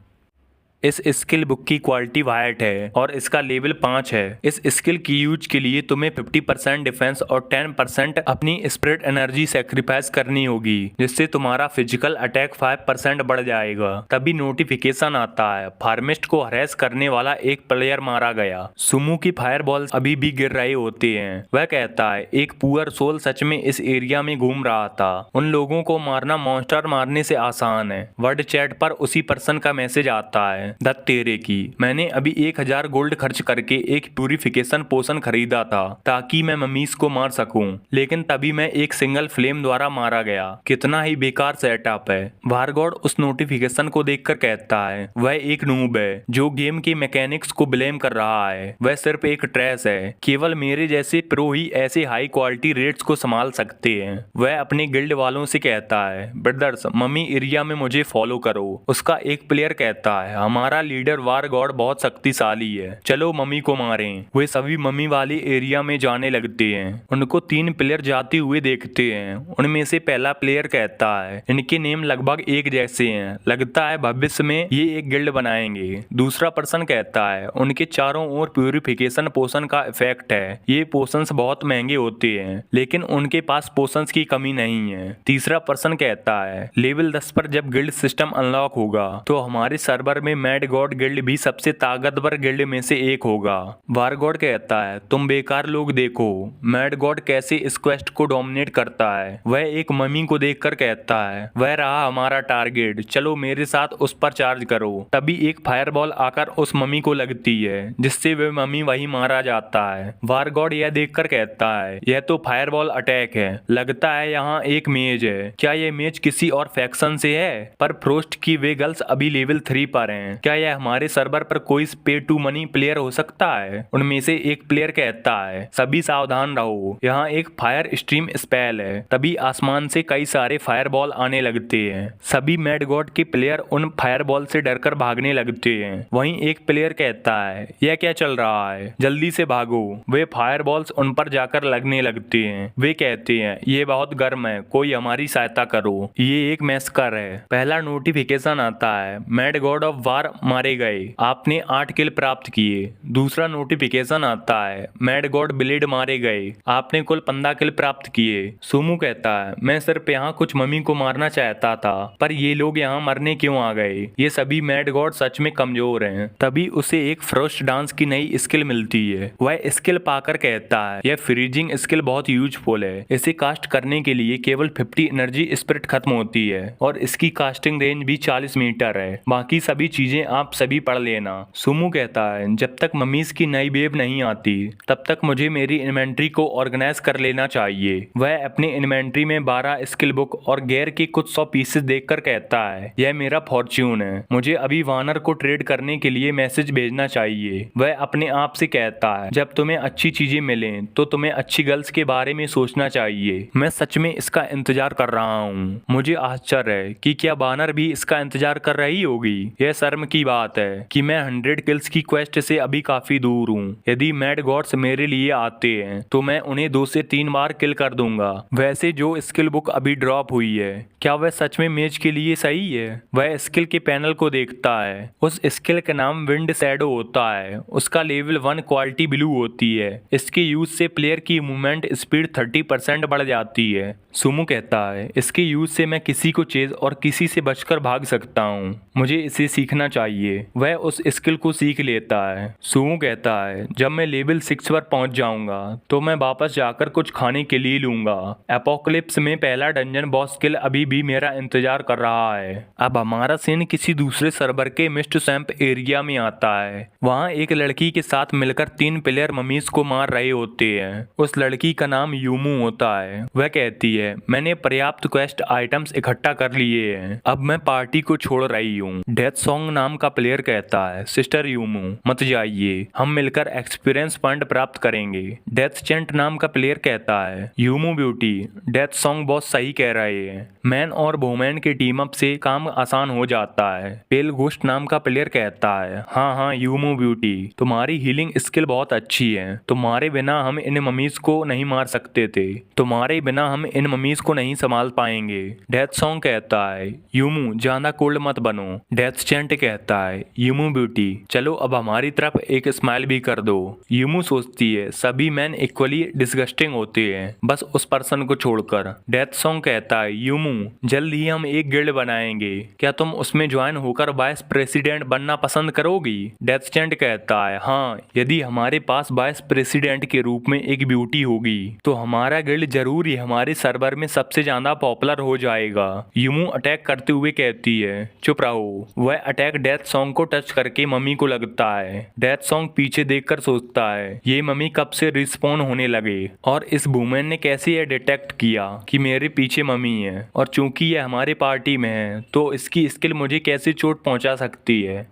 इस स्किल बुक की क्वालिटी वाइट है और इसका लेवल 5 है। इस स्किल की यूज के लिए तुम्हें 50% डिफेंस और 10% अपनी स्पिरिट एनर्जी सेक्रीफाइस करनी होगी, जिससे तुम्हारा फिजिकल अटैक 5% बढ़ जाएगा। तभी नोटिफिकेशन आता है फार्मिस्ट को हरेस करने वाला एक प्लेयर मारा गया। सुमो की फायरबॉल्स अभी भी गिर रहे होते हैं। वह कहता है एक पुअर सोल सच में इस एरिया में घूम रहा था। उन लोगों को मारना मॉन्स्टर मारने से आसान है। वर्ड चैट पर उसी पर्सन का मैसेज आता है दत्त तेरे की, मैंने अभी 1000 गोल्ड खर्च करके एक प्यूरिफिकेशन पोशन खरीदा था ताकि मैं ममीज को मार सकूं, लेकिन तभी मैं एक सिंगल फ्लेम द्वारा मारा गया। कितना ही बेकार सेटअप है। वारगॉड उस नोटिफिकेशन को देखकर कहता है वह एक नूब है जो गेम के मैकेनिक्स को ब्लेम कर रहा है। वह सिर्फ एक ट्रेस है। केवल मेरे जैसे प्रो ही ऐसे हाई क्वालिटी रेट्स को संभाल सकते हैं। वह अपने गिल्ड वालों से कहता है ब्रदर्स मम्मी एरिया में मुझे फॉलो करो। उसका एक प्लेयर कहता है हमारा लीडर वार गॉड बहुत शक्तिशाली है, चलो मम्मी को मारें। वे सभी मम्मी वाले एरिया में जाने लगते हैं। उनको 3 प्लेयर जाते हुए देखते हैं। उनमें से पहला प्लेयर कहता है इनके नेम लगभग एक जैसे हैं, लगता है भविष्य में ये एक गिल्ड बनाएंगे। दूसरा पर्सन कहता है उनके चारों ओर प्यूरिफिकेशन पोशन का इफेक्ट है। ये पोशंस बहुत महंगे होते हैं, लेकिन उनके पास पोशंस की कमी नहीं है। तीसरा पर्सन कहता है लेवल 10 पर जब गिल्ड सिस्टम अनलॉक होगा तो हमारे सर्वर में मैड गॉड गिल्ड भी सबसे ताकतवर गिल्ड में से एक होगा। वार गॉड कहता है तुम बेकार लोग देखो मैड गॉड कैसे इस क्वेस्ट को डोमिनेट करता है। वह एक मम्मी को देखकर कहता है वह रहा हमारा टारगेट, चलो मेरे साथ उस पर चार्ज करो। तभी एक फायरबॉल आकर उस मम्मी को लगती है जिससे वह मम्मी वही मारा जाता है। वार गॉड यह देखकर कहता है यह तो फायरबॉल अटैक है, लगता है यहाँ एक मेज है। क्या यह मेज किसी और फैक्शन से है? पर फ्रोस्ट की वे गर्ल्स अभी लेवल 3 पर हैं। क्या यह हमारे सर्वर पर कोई पे टू मनी प्लेयर हो सकता है? उनमें से एक प्लेयर कहता है सभी सावधान रहो, यहाँ एक फायर स्ट्रीम स्पेल है। तभी आसमान से कई सारे फायरबॉल आने लगते हैं। सभी मैड गॉड के प्लेयर उन फायरबॉल से डरकर भागने लगते हैं। वहीं एक प्लेयर कहता है यह क्या चल रहा है, जल्दी से भागो। वे फायरबॉल्स उन पर जाकर लगने लगते हैं। वे कहते हैं ये बहुत गर्म है, कोई हमारी सहायता करो, ये एक मैस्कर है। पहला नोटिफिकेशन आता है मैड गॉड ऑफ वार बार मारे गए, आपने 8 किल प्राप्त किए। दूसरा नोटिफिकेशन आता है, मैड गॉड ब्लेड मारे गए, आपने कुल 15 किल प्राप्त किए। सुमो कहता है, मैं सिर्फ यहाँ कुछ मम्मी को मारना चाहता था, पर ये लोग यहाँ मरने क्यों आ गए? ये सभी मैड गॉड सच में कमजोर हैं। तभी उसे एक फ्रोस्ट डांस की नई स्किल मिलती है। वह स्किल पाकर कहता है, यह फ्रीजिंग स्किल बहुत यूजफुल है। इसे कास्ट करने के लिए केवल 50 एनर्जी स्पिरिट खत्म होती है और इसकी कास्टिंग रेंज भी 40 मीटर है। बाकी सभी चीजें आप सभी पढ़ लेना। सुमो कहता है, जब तक मम्मीज की नई वेव नहीं आती तब तक मुझे मेरी इन्वेंट्री को ऑर्गेनाइज कर लेना चाहिए। वह अपनी इन्वेंट्री में 12 स्किल बुक और गेयर के कुछ 100 पीसेस देखकर कहता है, यह मेरा फॉर्च्यून है, मुझे अभी वानर को ट्रेड करने के लिए मैसेज भेजना चाहिए। वह अपने आप से कहता है, जब तुम्हें अच्छी चीजें मिलें तो तुम्हें अच्छी गर्ल्स के बारे में सोचना चाहिए। मैं सच में इसका इंतजार कर रहा हूँ। मुझे आश्चर्य है कि क्या वानर भी इसका इंतजार कर रही होगी। यह शर्म की बात है कि मैं 100 किल्स की क्वेस्ट से अभी काफी दूर हूँ। यदि मैड गॉड्स मेरे लिए आते हैं तो मैं उन्हें 2 से 3 बार किल कर दूंगा। वैसे जो स्किल बुक अभी ड्रॉप हुई है, क्या वह सच में मेज के लिए सही है? वह स्किल के पैनल को देखता है। उस स्किल का नाम विंड शैडो होता है। उसका लेवल 1 क्वालिटी ब्लू होती है। इसके यूज से प्लेयर की मूवमेंट स्पीड 30% बढ़ जाती है। सुमो कहता है, इसके यूज से मैं किसी को चेज और किसी से बचकर भाग सकता हूँ। मुझे इसे सीखना चाहिए। वह उस स्किल को सीख लेता है। सुमो कहता है, जब मैं लेवल 6 पर पहुंच जाऊंगा तो मैं वापस जाकर कुछ खाने के लिए लूंगा। एपोकलिप्स में पहला डंजन बॉस स्किल अभी भी मेरा इंतजार कर रहा है। अब हमारा सीन किसी दूसरे सर्वर के मिस्ट स्वैम्प एरिया में आता है। वहाँ एक लड़की के साथ मिलकर 3 प्लेयर ममीज को मार रहे होते हैं। उस लड़की का नाम यूमू होता है। वह कहती है, मैंने पर्याप्त क्वेस्ट आइटम्स इकट्ठा कर लिए हैं, अब मैं पार्टी को छोड़ रही हूँ। डेथ सॉन्ग नाम का प्लेयर कहता है, सिस्टर यूमू मत जाइए, हम मिलकर एक्सपीरियंस पॉइंट प्राप्त करेंगे। डेथ चेंट नाम का प्लेयर कहता है, यूमू ब्यूटी, डेथ सॉन्ग बहुत सही कह रहे हैं, मैन और वुमेन के टीम अप से काम आसान हो जाता है। पेल घोस्ट नाम का प्लेयर कहता है, हाँ यूमू ब्यूटी, तुम्हारी हीलिंग स्किल बहुत अच्छी है, तुम्हारे बिना हम इन ममीज को नहीं मार सकते थे, तुम्हारे बिना हम इन ममीज को नहीं संभाल पाएंगे। डेथ सॉन्ग कहता है, यूमू ज्यादा कोल्ड मत बनो। डेथ चेंट कहता है, यूमू ब्यूटी चलो अब हमारी तरफ एक स्माइल भी कर दो। यूमू सोचती है, सभी मैन इक्वली डिस्गस्टिंग होते हैं, बस उस पर्सन को छोड़कर। डेथ सॉन्ग कहता है, यूमू जल्द ही हम एक गिल्ड बनाएंगे, क्या तुम उसमें ज्वाइन होकर वाइस प्रेसिडेंट बनना पसंद करोगी? डेथ चेंट कहता है, हाँ, यदि हमारे पास वाइस प्रेसिडेंट के रूप में एक ब्यूटी होगी तो हमारा गिल्ड जरूर ही हमारे सर्वर में सबसे ज्यादा पॉपुलर हो जाएगा। यूमू अटैक करते हुए कहती है, चुप रहो। वह अटैक डेथ सॉन्ग को टच करके मम्मी को लगता है। डेथ सॉन्ग पीछे देखकर सोचता है, ये मम्मी कब से रिस्पॉन होने लगे और इस वुमेन ने कैसे यह डिटेक्ट किया कि मेरे पीछे मम्मी है, और चूंकि यह हमारे पार्टी में है तो इसकी स्किल मुझे कैसे चोट पहुंचा सकती है।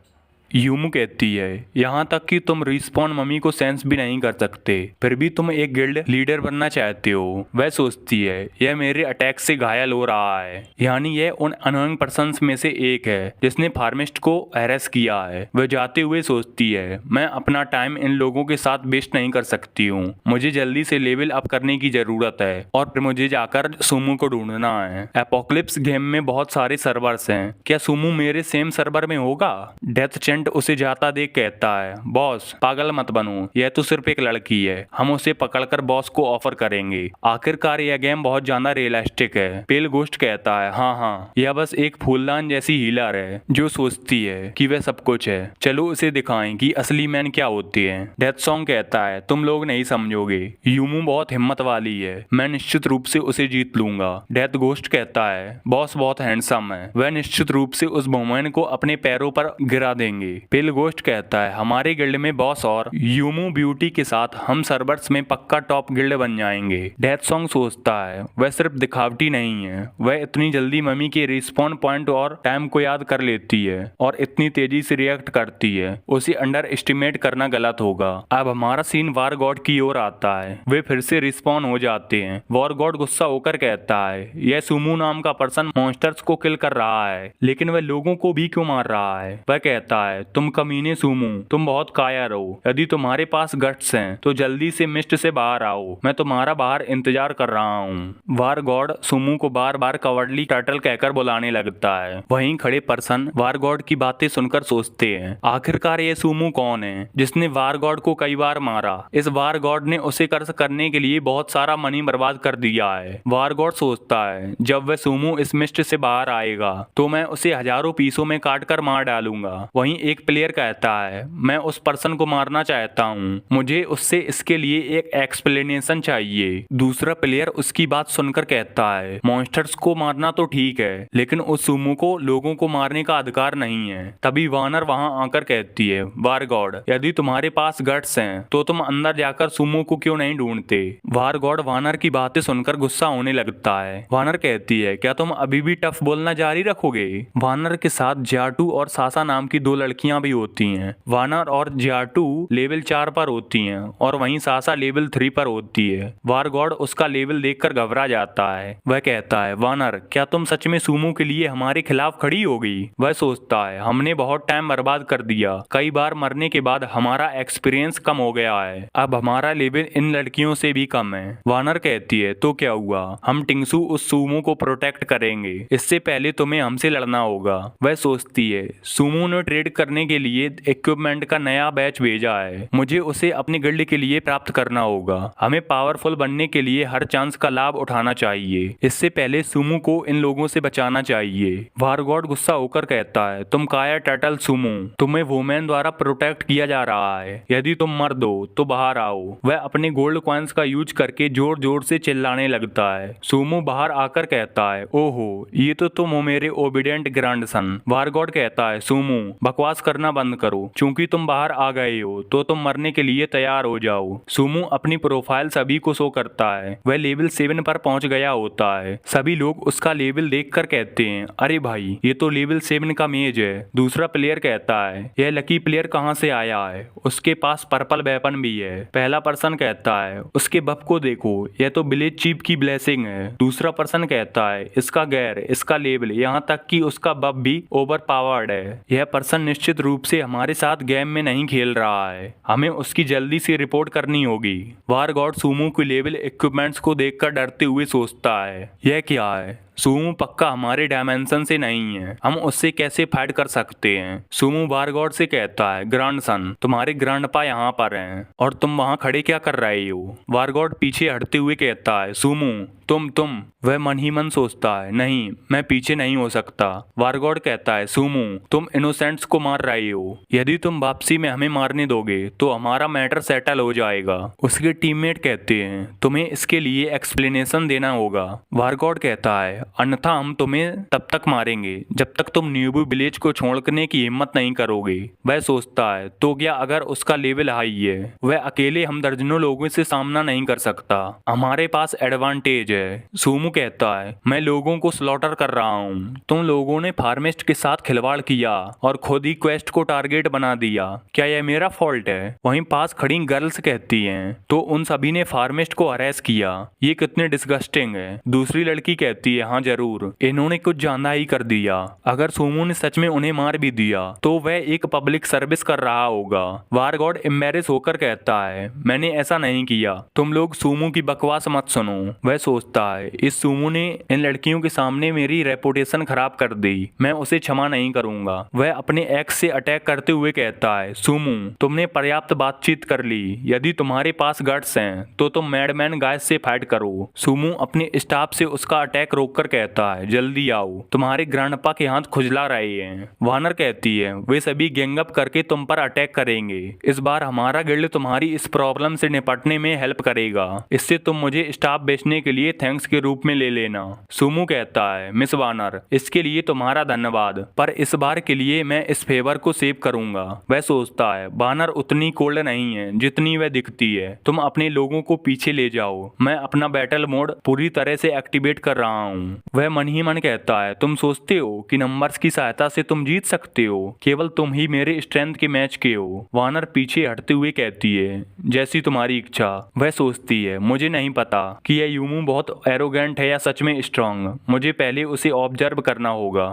यूमू कहती है, यहाँ तक कि तुम रिस्पॉन मम्मी को सेंस भी नहीं कर सकते, फिर भी तुम एक गिल्ड लीडर बनना चाहते हो। वह सोचती है, यह मेरे अटैक से घायल हो रहा है, यानी यह उन अनोइंग पर्सन्स में से एक है जिसने फार्मिस्ट को हैरेस किया है। वह जाते हुए सोचती है, मैं अपना टाइम इन लोगों के साथ वेस्ट नहीं कर सकती हूँ, मुझे जल्दी से लेवल अप करने की जरूरत है और फिर मुझे जाकर सुमो को ढूंढना है। एपोकलिप्स गेम में बहुत सारे सर्वर्स हैं, क्या सुमो मेरे सेम सर्वर में होगा? डेथ चेंट उसे जाता देख कहता है, बॉस पागल मत बनो, यह तो सिर्फ एक लड़की है, हम उसे पकड़कर बॉस को ऑफर करेंगे। आखिरकार यह गेम बहुत ज्यादा रियलिस्टिक है। पेल घोस्ट कहता है, हाँ, यह बस एक फूलदान जैसी हीलर है जो सोचती है कि वह सब कुछ है, चलो उसे दिखाएं कि असली मैन क्या होते हैं। डेथ सॉन्ग कहता है, तुम लोग नहीं समझोगे, यूमू बहुत हिम्मत वाली है, मैं निश्चित रूप से उसे जीत लूंगा। डेथ घोस्ट कहता है, बॉस बहुत हैंडसम है, वह निश्चित रूप से उस वुमेन को अपने पैरों पर गिरा देंगे। पेल घोस्ट कहता है, हमारे गिल्ड में बॉस और यूमू ब्यूटी के साथ हम सर्वर्स में पक्का टॉप गिल्ड बन जाएंगे। डेथ सॉन्ग सोचता है, वह सिर्फ दिखावटी नहीं है, वह इतनी जल्दी मम्मी के रिस्पॉन पॉइंट और टाइम को याद कर लेती है और इतनी तेजी से रिएक्ट करती है, उसे अंडर एस्टिमेट करना गलत होगा। अब हमारा सीन वॉर गॉड की ओर आता है। वे फिर से रिस्पॉन हो जाते हैं। वॉर गॉड गुस्सा होकर कहता है, यह सुमो नाम का पर्सन मॉन्स्टर्स को किल कर रहा है, लेकिन वह लोगों को भी क्यों मार रहा है? वह कहता है, है, तुम कमीने सूमो, तुम बहुत कायर हो। यदि तुम्हारे पास गट्स हैं तो जल्दी से मिस्ट से बाहर आओ, मैं तुम्हारा बाहर इंतजार कर रहा हूँ। वार गॉड सूमो को बार बार कवर्डली टर्टल कहकर बुलाने लगता है। वहीं खड़े पर्सन वार गॉड की बातें सुनकर सोचते हैं, आखिरकार ये सूमो कौन है जिसने वार गॉड को कई बार मारा। इस वार गॉड ने उसे कर्ज करने के लिए बहुत सारा मनी बर्बाद कर दिया है। वार गॉड सोचता है जब वह सूमो इस मिस्ट से बाहर आएगा तो मैं उसे हजारों पीसों में काट कर मार डालूंगा। वहीं एक प्लेयर कहता है, मैं उस पर्सन को मारना चाहता हूँ, मुझे उससे इसके लिए एक एक्सप्लेनेशन चाहिए। दूसरा प्लेयर उसकी बात सुनकर कहता है, मॉन्स्टर्स को मारना तो ठीक है लेकिन उस सूमो को लोगों को मारने का अधिकार नहीं है। तभी वानर वहां आकर कहती है, वार गॉड यदि तुम्हारे पास गट्स हैं तो तुम अंदर जाकर सूमो को क्यों नहीं ढूंढते। वार गॉड वानर की बातें सुनकर गुस्सा होने लगता है। वानर कहती है, क्या तुम अभी भी टफ बोलना जारी रखोगे। वानर के साथ जियाटू और सासा नाम की 2 लड़कियां भी होती हैं। वानर और जियाटू लेवल 4 पर होती हैं और वहीं सासा लेवल 3 पर होती है। वार गॉड उसका लेवल देखकर घबरा जाता है। वह कहता है, वानर क्या तुम सच में सूमो के लिए हमारे खिलाफ खड़ी होगी। वह सोचता है, हमने बहुत टाइम बर्बाद कर दिया, कई बार मरने के बाद हमारा एक्सपीरियंस कम हो गया है, अब हमारा लेवल इन लड़कियों से भी कम है। वानर कहती है, तो क्या हुआ, हम टिंगसू उस सूमो को प्रोटेक्ट करेंगे, इससे पहले तुम्हें हमसे लड़ना होगा। वह सोचती है, सूमो ने ट्रेड करने के लिए इक्विपमेंट का नया बैच भेजा है, मुझे उसे अपनी गिल्ड के लिए प्राप्त करना होगा। हमें पावरफुल बनने के लिए हर चांस का लाभ उठाना चाहिए, इससे पहले सूमो को इन लोगों से बचाना चाहिए। वारगॉड गुस्सा होकर कहता है, तुम काया टर्टल सूमो, तुम्हें वुमेन द्वारा प्रोटेक्ट किया जा रहा है, यदि तुम मर्द हो तो बाहर आओ। वह अपने गोल्ड कॉइन्स का यूज करके जोर जोर से चिल्लाने लगता है। सूमो बाहर आकर कहता है, ओहो ये तो तुम हो मेरे ओबीडिएंट ग्रैंडसन। वारगॉड कहता है, सूमो बकवास करना बंद करो, चूंकि तुम बाहर आ गए हो तो तुम मरने के लिए तैयार हो जाओ। सूमो अपनी प्रोफाइल सभी को शो करता है। वह लेवल 7 पर पहुंच गया होता है। सभी लोग उसका लेवल देखकर कहते हैं, अरे भाई ये तो लेवल 7 का मेज है। दूसरा प्लेयर कहता है, यह लकी प्लेयर कहां से आया है, उसके पास पर्पल वेपन भी है। पहला पर्सन कहता है, उसके बफ को देखो, यह तो विलेज चीफ की ब्लेसिंग है। दूसरा पर्सन कहता है, इसका गैर, इसका लेवल, यहाँ तक कि उसका बफ भी ओवर पावर्ड है। यह पर्सन निश्चित रूप से हमारे साथ गेम में नहीं खेल रहा है, हमें उसकी जल्दी से रिपोर्ट करनी होगी। वार गॉड सूमो के लेवल इक्विपमेंट्स को देखकर डरते हुए सोचता है, यह क्या है, सूमो पक्का हमारे डायमेंशन से नहीं है, हम उससे कैसे फाइट कर सकते हैं। सूमो वारगॉड से कहता है, ग्रैंडसन तुम्हारे ग्रैंडपा यहाँ पर हैं और तुम वहाँ खड़े क्या कर रहे हो। वारगॉड पीछे हटते हुए कहता है, सूमो तुम। वह मन ही मन सोचता है, नहीं मैं पीछे नहीं हो सकता। वारगॉड कहता है, सूमो तुम इनोसेंट्स को मार रहे हो, यदि तुम वापसी में हमें मारने दोगे तो हमारा मैटर सेटल हो जाएगा। उसके टीममेट कहते हैं, तुम्हें इसके लिए एक्सप्लेनेशन देना होगा। वारगॉड कहता है, अन्यथा हम तुम्हें तब तक मारेंगे जब तक तुम न्यूबू विलेज को छोड़ने की हिम्मत नहीं करोगे। वह सोचता है, तो क्या अगर उसका लेवल हाई है, वह अकेले हम दर्जनों लोगों से सामना नहीं कर सकता, हमारे पास एडवांटेज है। सूमो कहता है, मैं लोगों को स्लॉटर कर रहा हूँ, तुम लोगों ने फार्मिस्ट के साथ खिलवाड़ किया और खुद ही क्वेस्ट को टारगेट बना दिया, क्या यह मेरा फॉल्ट है। वहीं पास खड़ी गर्ल्स कहती हैं, तो उन सभी ने फार्मिस्ट को हरेस किया, ये कितने डिस्गस्टिंग है। दूसरी लड़की कहती है, हाँ जरूर, इन्होंने कुछ ज्यादा ही कर दिया, अगर सूमो ने सच में उन्हें मार भी दिया तो वह एक पब्लिक सर्विस कर रहा होगा। वारगॉड एम्बेरेस होकर कहता है, मैंने ऐसा नहीं किया, तुम लोग सूमो की बकवास मत सुनो। वह सोचता है, इस सूमो ने इन लड़कियों के सामने मेरी रेपुटेशन खराब कर दी, मैं उसे क्षमा नहीं करूंगा। वह अपने एक्स से अटैक करते हुए कहता है, सूमो तुमने पर्याप्त बातचीत कर ली, यदि तुम्हारे पास गट्स हैं तो तुम मैडमैन गाइस से फाइट करो। सूमो अपने स्टाफ से उसका अटैक रोककर कहता है, जल्दी आओ, तुम्हारे ग्रैंडपा के हाथ खुजला रहे हैं। वानर कहती है, वे सभी गैंग अप करके तुम पर अटैक करेंगे, इस बार हमारा गिल्ड तुम्हारी इस प्रॉब्लम से निपटने में हेल्प करेगा, इससे तुम मुझे स्टाफ बेचने के लिए थैंक्स के रूप में ले लेना। सूमो कहता है, मिस वानर इसके लिए तुम्हारा धन्यवाद, पर इस बार के लिए मैं इस फेवर को सेव करूंगा। वह सोचता है, वानर उतनी कोल्ड नहीं है जितनी वह दिखती है, तुम अपने लोगों को पीछे ले जाओ, मैं अपना बैटल मोड पूरी तरह से एक्टिवेट कर रहा हूँ। वह मन ही मन कहता है, तुम सोचते हो कि नंबर्स की सहायता से तुम जीत सकते हो, केवल तुम ही मेरे स्ट्रेंथ के मैच के हो। वानर पीछे हटते हुए कहती है, जैसी तुम्हारी इच्छा। वह सोचती है, मुझे नहीं पता कि यह यूमू बहुत एरोगेंट है या सच में स्ट्रांग, मुझे पहले उसे ऑब्जर्व करना होगा।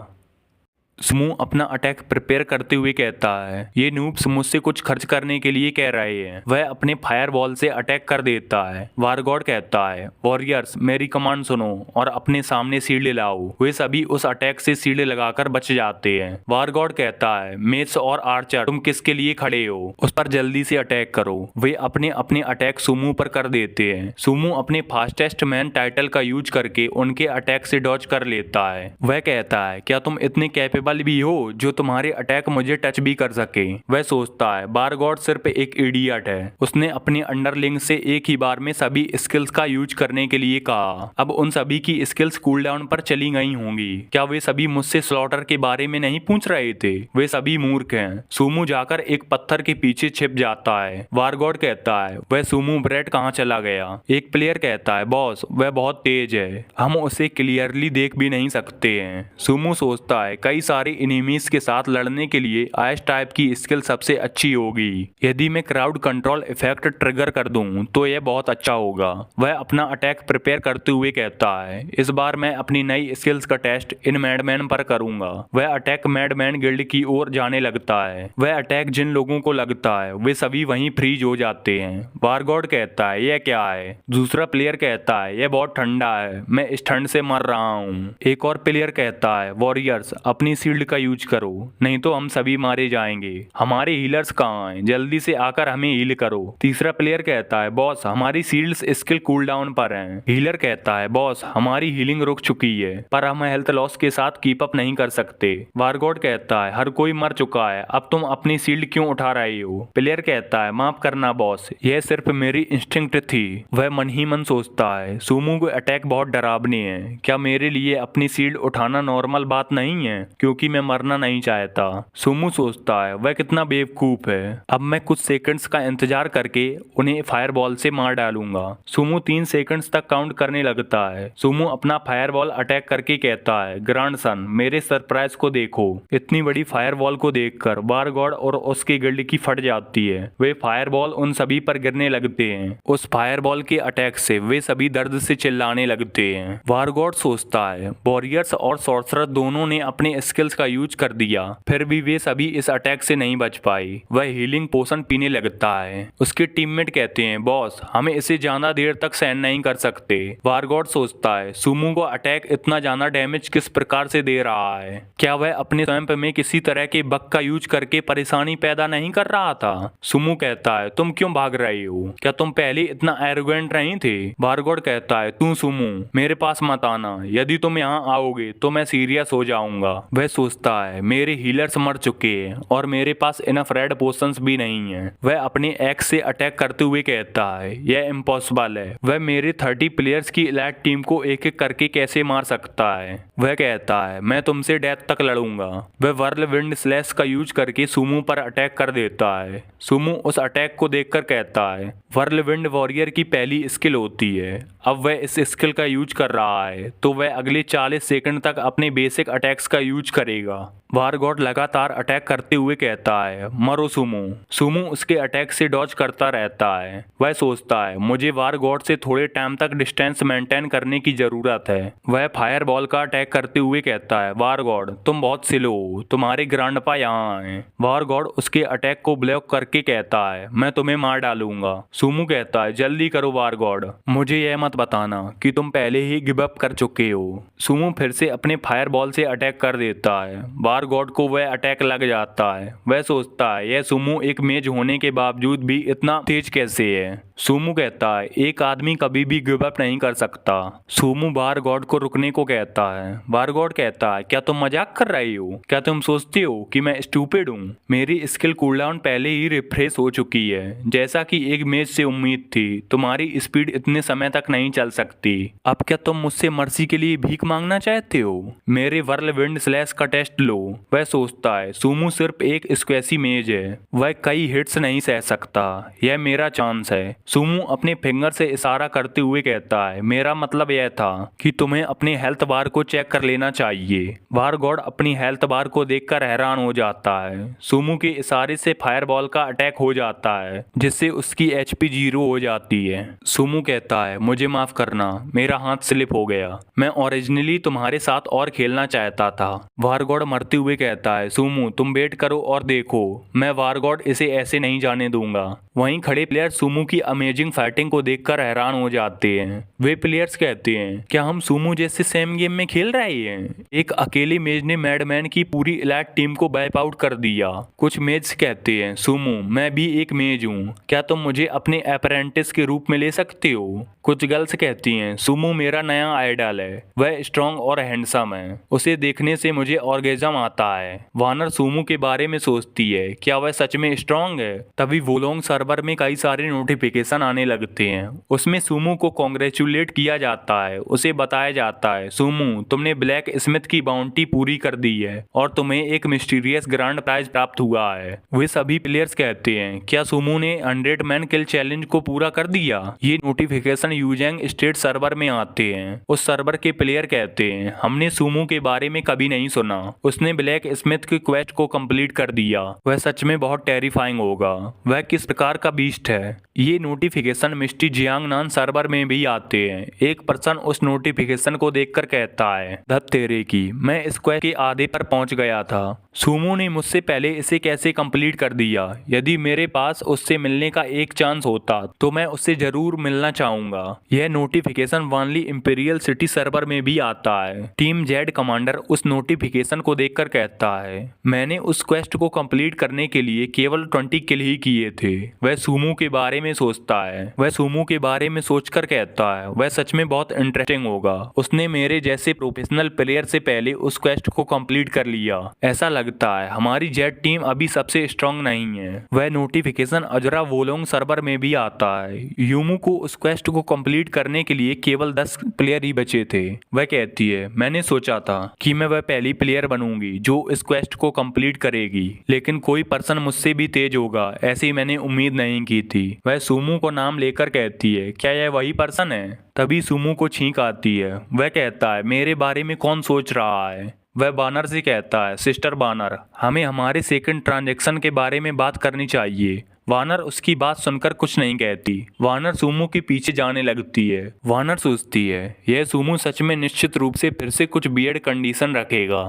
सुमो अपना अटैक प्रिपेयर करते हुए कहता है, ये नूब्स मुझसे कुछ खर्च करने के लिए कह रहे हैं। वह अपने फायर बॉल से अटैक कर देता है। वारगॉड कहता है, वॉरियर्स मेरी कमांड सुनो और अपने सामने शील्ड लाओ। वे सभी उस अटैक से शील्ड लगाकर बच जाते हैं। वारगॉड कहता है, मेट्स और आर्चर तुम किसके लिए खड़े हो, उस पर जल्दी से अटैक करो। वे अपने अपने अटैक सुमो पर कर देते हैं। सुमो अपने फास्टेस्ट मैन टाइटल का यूज करके उनके अटैक से डॉज कर लेता है। वह कहता है, क्या तुम इतने कैपेबल भी हो जो तुम्हारे अटैक मुझे टच भी कर सके। वह सोचता है, वारगॉड सिर्फ एक इडियट है। उसने अपने अंडरलिंग से एक ही बार में सभी स्किल्स का यूज करने के लिए कहा। अब उन सभी की स्किल्स कूलडाउन पर चली गई होंगी। क्या वे सभी मुझसे स्लॉटर के बारे में नहीं पूछ रहे थे? वे सभी मूर्ख हैं। सुमो जाकर एक पत्थर के पीछे छिप जाता है। वारगॉड कहता है, वह सुमो ब्रेड कहाँ चला गया? एक प्लेयर कहता है, बॉस वह बहुत तेज है, हम उसे क्लियरली देख भी नहीं सकते हैं। सुमो सोचता है, कई सारे इनिमीज के साथ लड़ने के लिए आइस टाइप की स्किल सबसे अच्छी होगी। यदि मैं क्राउड कंट्रोल इफेक्ट ट्रिगर कर दूं तो यह बहुत अच्छा होगा। वह अपना अटैक प्रिपेयर करते हुए कहता है, इस बार मैं अपनी नई स्किल्स का टेस्ट इन मैडमैन पर करूंगा। वह अटैक मैडमैन गिल्ड की ओर जाने लगता है। वह अटैक जिन लोगों को लगता है वे सभी वहीं फ्रीज हो जाते हैं। वारगॉड कहता है, यह क्या है? दूसरा प्लेयर कहता है, यह बहुत ठंडा है, मैं इस ठंड से मर रहा हूँ। एक और प्लेयर कहता है, वॉरियर्स अपनी शील्ड का यूज करो, नहीं तो हम सभी मारे जाएंगे। हमारे हीलर्स कहाँ हैं? जल्दी से आकर हमें हील करो। तीसरा प्लेयर कहता है, बॉस हमारी शील्ड्स स्किल कूलडाउन पर हैं। हीलर कहता है, बॉस हमारी हीलिंग रुक चुकी है, पर हम हेल्थ लॉस के साथ कीप अप नहीं कर सकते। वारगॉड कहता है, हर कोई मर चुका है, अब तुम अपनी शील्ड क्यों उठा रहे हो? प्लेयर कहता है, माफ करना बॉस, यह सिर्फ मेरी इंस्टिंक्ट थी। वह मन ही मन सोचता है, सुमो को अटैक बहुत डरावने हैं। क्या मेरे लिए अपनी शील्ड उठाना नॉर्मल बात नहीं है, क्योंकि मैं मरना नहीं चाहता। सुमो सोचता है, वह कितना बेवकूफ है। अब मैं कुछ सेकंड्स का इंतजार करके उन्हें फायरबॉल से मार डालूंगा। सुमो 3 सेकंड्स तक काउंट करने लगता है। सुमो अपना फायरबॉल अटैक करके कहता है, ग्रैंडसन मेरे सरप्राइज को देखो। इतनी बड़ी फायरबॉल को देखकर वारगॉड और उसके गिल्ड की फट जाती है। वे फायरबॉल उन सभी पर गिरने लगते हैं। उस फायरबॉल के अटैक से वे सभी दर्द से चिल्लाने लगते हैं। वारगॉड सोचता है, वॉरियर्स और सॉर्सरर दोनों ने अपने स्किल्स का यूज कर दिया, फिर भी वे सभी इस अटैक से नहीं बच पाई। वह हीलिंग पोशन पीने लगता है। उसके टीममेट कहते हैं, बॉस हमें इसे ज्यादा देर तक सहन नहीं कर सकते। वारगॉड सोचता है, सुमो को अटैक इतना ज्यादा डैमेज किस प्रकार से दे रहा है? क्या वह अपने स्वयं में किसी तरह के बग का यूज करके परेशानी पैदा नहीं कर रहा था? सुमो कहता है, तुम क्यों भाग रहे हो? क्या तुम पहले इतना एरोगेंट नहीं थे? वारगॉड कहता है, तू सुमो मेरे पास मत आना, यदि तुम यहाँ आओगे तो मैं सीरियस हो जाऊंगा। वह सोचता है, मेरे हीलर्स मर चुके हैं और मेरे पास इनफ रेड पोशंस भी नहीं है। वह अपने एक्स से अटैक करते हुए कहता है, यह इम्पॉसिबल है। वह मेरे 30 प्लेयर्स की इलाइट टीम को एक एक करके कैसे मार सकता है? वह कहता है, मैं तुमसे डेथ तक लड़ूंगा। वह व्हर्लविंड स्लैश का यूज करके सुमो पर अटैक कर देता है। सुमो उस अटैक को देखकर कहता है, व्हर्लविंड वॉरियर की पहली स्किल होती है। अब वह इस स्किल का यूज कर रहा है तो वह अगले 40 सेकंड तक अपने बेसिक अटैक्स का यूज करेगा। वारगॉड लगातार अटैक करते हुए कहता है, मरो सुमो। सुमो उसके अटैक से डॉज करता रहता है। वह सोचता है, मुझे वारगॉड से थोड़े टाइम तक डिस्टेंस मेंटेन करने की जरूरत है। वह फायर बॉल का अटैक करते हुए कहता है, वारगॉड तुम बहुत स्लो हो, तुम्हारे ग्रैंडपा यहाँ हैं। वारगॉड उसके अटैक को ब्लॉक करके कहता है, मैं तुम्हें मार डालूंगा। सुमो कहता है, जल्दी करो वारगॉड, मुझे यह मत बताना कि तुम पहले ही गिव अप कर चुके हो। सुमो फिर से अपने फायर बॉल से अटैक कर देता है। वारगॉड को वह अटैक लग जाता है। वह सोचता है, यह सुमो एक मेज होने के बावजूद भी इतना तेज कैसे है? सुमो कहता है, एक आदमी कभी भी गिव अप नहीं कर सकता। सुमो वारगॉड को रुकने को कहता है। वारगॉड कहता है, क्या तुम मजाक कर रहे हो? क्या तुम सोचते हो कि मैं स्टूपिड हूँ? मेरी स्किल कूलडाउन पहले ही रिफ्रेश हो चुकी है, जैसा कि एक मेज से उम्मीद थी। तुम्हारी स्पीड इतने समय तक नहीं चल सकती। अब क्या तुम मुझसे मर्सी के लिए भीख मांगना चाहते हो? मेरे व्हर्लविंड स्लैश का टेस्ट लो। वह सोचता है, सुमो सिर्फ एक स्क्वैशी मेज है, वह कई हिट्स नहीं सह सकता, यह मेरा चांस है। सुमो अपने फिंगर से इशारा करते हुए कहता है, मेरा मतलब यह था कि तुम्हें अपनी हेल्थ बार को चेक कर लेना चाहिए। वार गॉड अपनी हेल्थ बार को देखकर हैरान हो जाता है। सुमो के इशारे से फायरबॉल का अटैक हो जाता है जिससे उसकी एचपी 0 हो जाती है। सुमो कहता है, मुझे माफ करना, मेरा हाथ स्लिप हो गया, मैं ओरिजिनली तुम्हारे साथ और खेलना चाहता था। वार गॉड मरते हुए कहता है, सुमो तुम वेट करो और देखो, मैं वार गॉड इसे ऐसे नहीं जाने दूंगा। वहीं खड़े प्लेयर सुमो की अमेजिंग फाइटिंग को देखकर हैरान हो जाते हैं। वे प्लेयर्स कहते हैं, क्या हम सुमो जैसे सेम गेम में खेल रहे हैं? एक अकेले मेज ने मैडमैन की पूरी इलाइट टीम को वाइप आउट कर दिया। कुछ मेज कहते हैं, सुमो मैं भी एक मेज हूँ, क्या तुम मुझे अपने अप्रेंटिस के रूप में ले सकते हो? कुछ गर्ल्स कहती हैं, सुमो मेरा नया आइडल है, वह स्ट्रॉन्ग और हैंडसम है, उसे देखने से मुझे ऑर्गेजम आता है। वानर सुमो के बारे में सोचती है, क्या वह सच में स्ट्रॉन्ग है? तभी वोलोंग सर्वर में कई सारे नोटिफिकेशन आने लगते हैं। उसमें सुमो को कॉन्ग्रेचुलेट किया जाता है। उसे बताया जाता है, सुमो तुमने ब्लैक स्मिथ की बाउंटी पूरी कर दी है और तुम्हें एक मिस्टीरियस ग्रांड प्राइज प्राप्त हुआ है। वे सभी प्लेयर्स कहते हैं, क्या सुमो ने 100 मैन किल चैलेंज को पूरा कर दिया? ये नोटिफिकेशन यूजेंग स्टेट सर्वर में आते हैं। उस सर्वर के प्लेयर कहते हैं, हमने सुमो के बारे में कभी नहीं सुना, उसने ब्लैक स्मिथ की क्वेस्ट को कंप्लीट कर दिया, वह सच में बहुत टेरिफाइंग होगा, वह किस प्रकार का बीस्ट है। ये नोटिफिकेशन मिस्टी जियांगनान सर्वर में भी आते हैं। एक पर्सन उस नोटिफिकेशन को देखकर कहता है, धत तेरे की, मैं इस क्वेस्ट के आधे पर पहुंच गया था, सुमो ने मुझसे पहले इसे कैसे कंप्लीट कर दिया? यदि मेरे पास उससे मिलने का एक चांस होता तो मैं उससे जरूर मिलना चाहूंगा। यह नोटिफिकेशन वानली इंपीरियल सिटी सर्वर में भी आता है। टीम जेड कमांडर उस नोटिफिकेशन को देखकर कहता है, मैंने उस क्वेस्ट को कंप्लीट करने के लिए केवल 20 किल ही किए थे। वह सुमो के बारे में सोचता है। वह सुमो के बारे में सोचकर कहता है, वह सच में बहुत इंटरेस्टिंग होगा, उसने मेरे जैसे प्रोफेशनल प्लेयर से पहले उस क्वेस्ट को कंप्लीट कर लिया। ऐसा लगता है हमारी जेड टीम अभी सबसे स्ट्रांग नहीं है। वह नोटिफिकेशन अजरा वोलोंग सर्वर में भी आता है। यूमू को उस क्वेस्ट को कंप्लीट करने के लिए केवल 10 प्लेयर ही बचे थे। वह कहती है, मैंने सोचा था कि मैं वह पहली प्लेयर बनूंगी जो इस क्वेस्ट को कंप्लीट करेगी, लेकिन कोई पर्सन मुझसे भी तेज होगा ऐसी मैंने उम्मीद नहीं की थी। वह सुमो को नाम लेकर कहती है, क्या यह वही पर्सन है? तभी सुमो को छींक आती है। वह कहता है, मेरे बारे में कौन सोच रहा है? वह बानर से कहता है, सिस्टर बानर, हमें हमारे सेकंड ट्रांजैक्शन के बारे में बात करनी चाहिए। वानर उसकी बात सुनकर कुछ नहीं कहती। वानर सुमो के पीछे जाने लगती है। वानर सोचती है, यह सुमो सच में निश्चित रूप से फिर से कुछ वियर्ड कंडीशन रखेगा।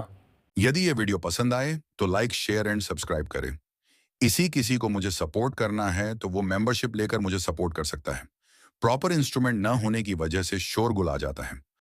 यदि ये वीडियो पसंद आए तो लाइक, शेयर एंड सब्सक्राइब करें। इसी किसी को मुझे सपोर्ट करना है तो वो मेंबरशिप लेकर मुझे सपोर्ट कर सकता है। प्रॉपर इंस्ट्रूमेंट न होने की वजह से शोरगुल आ जाता है।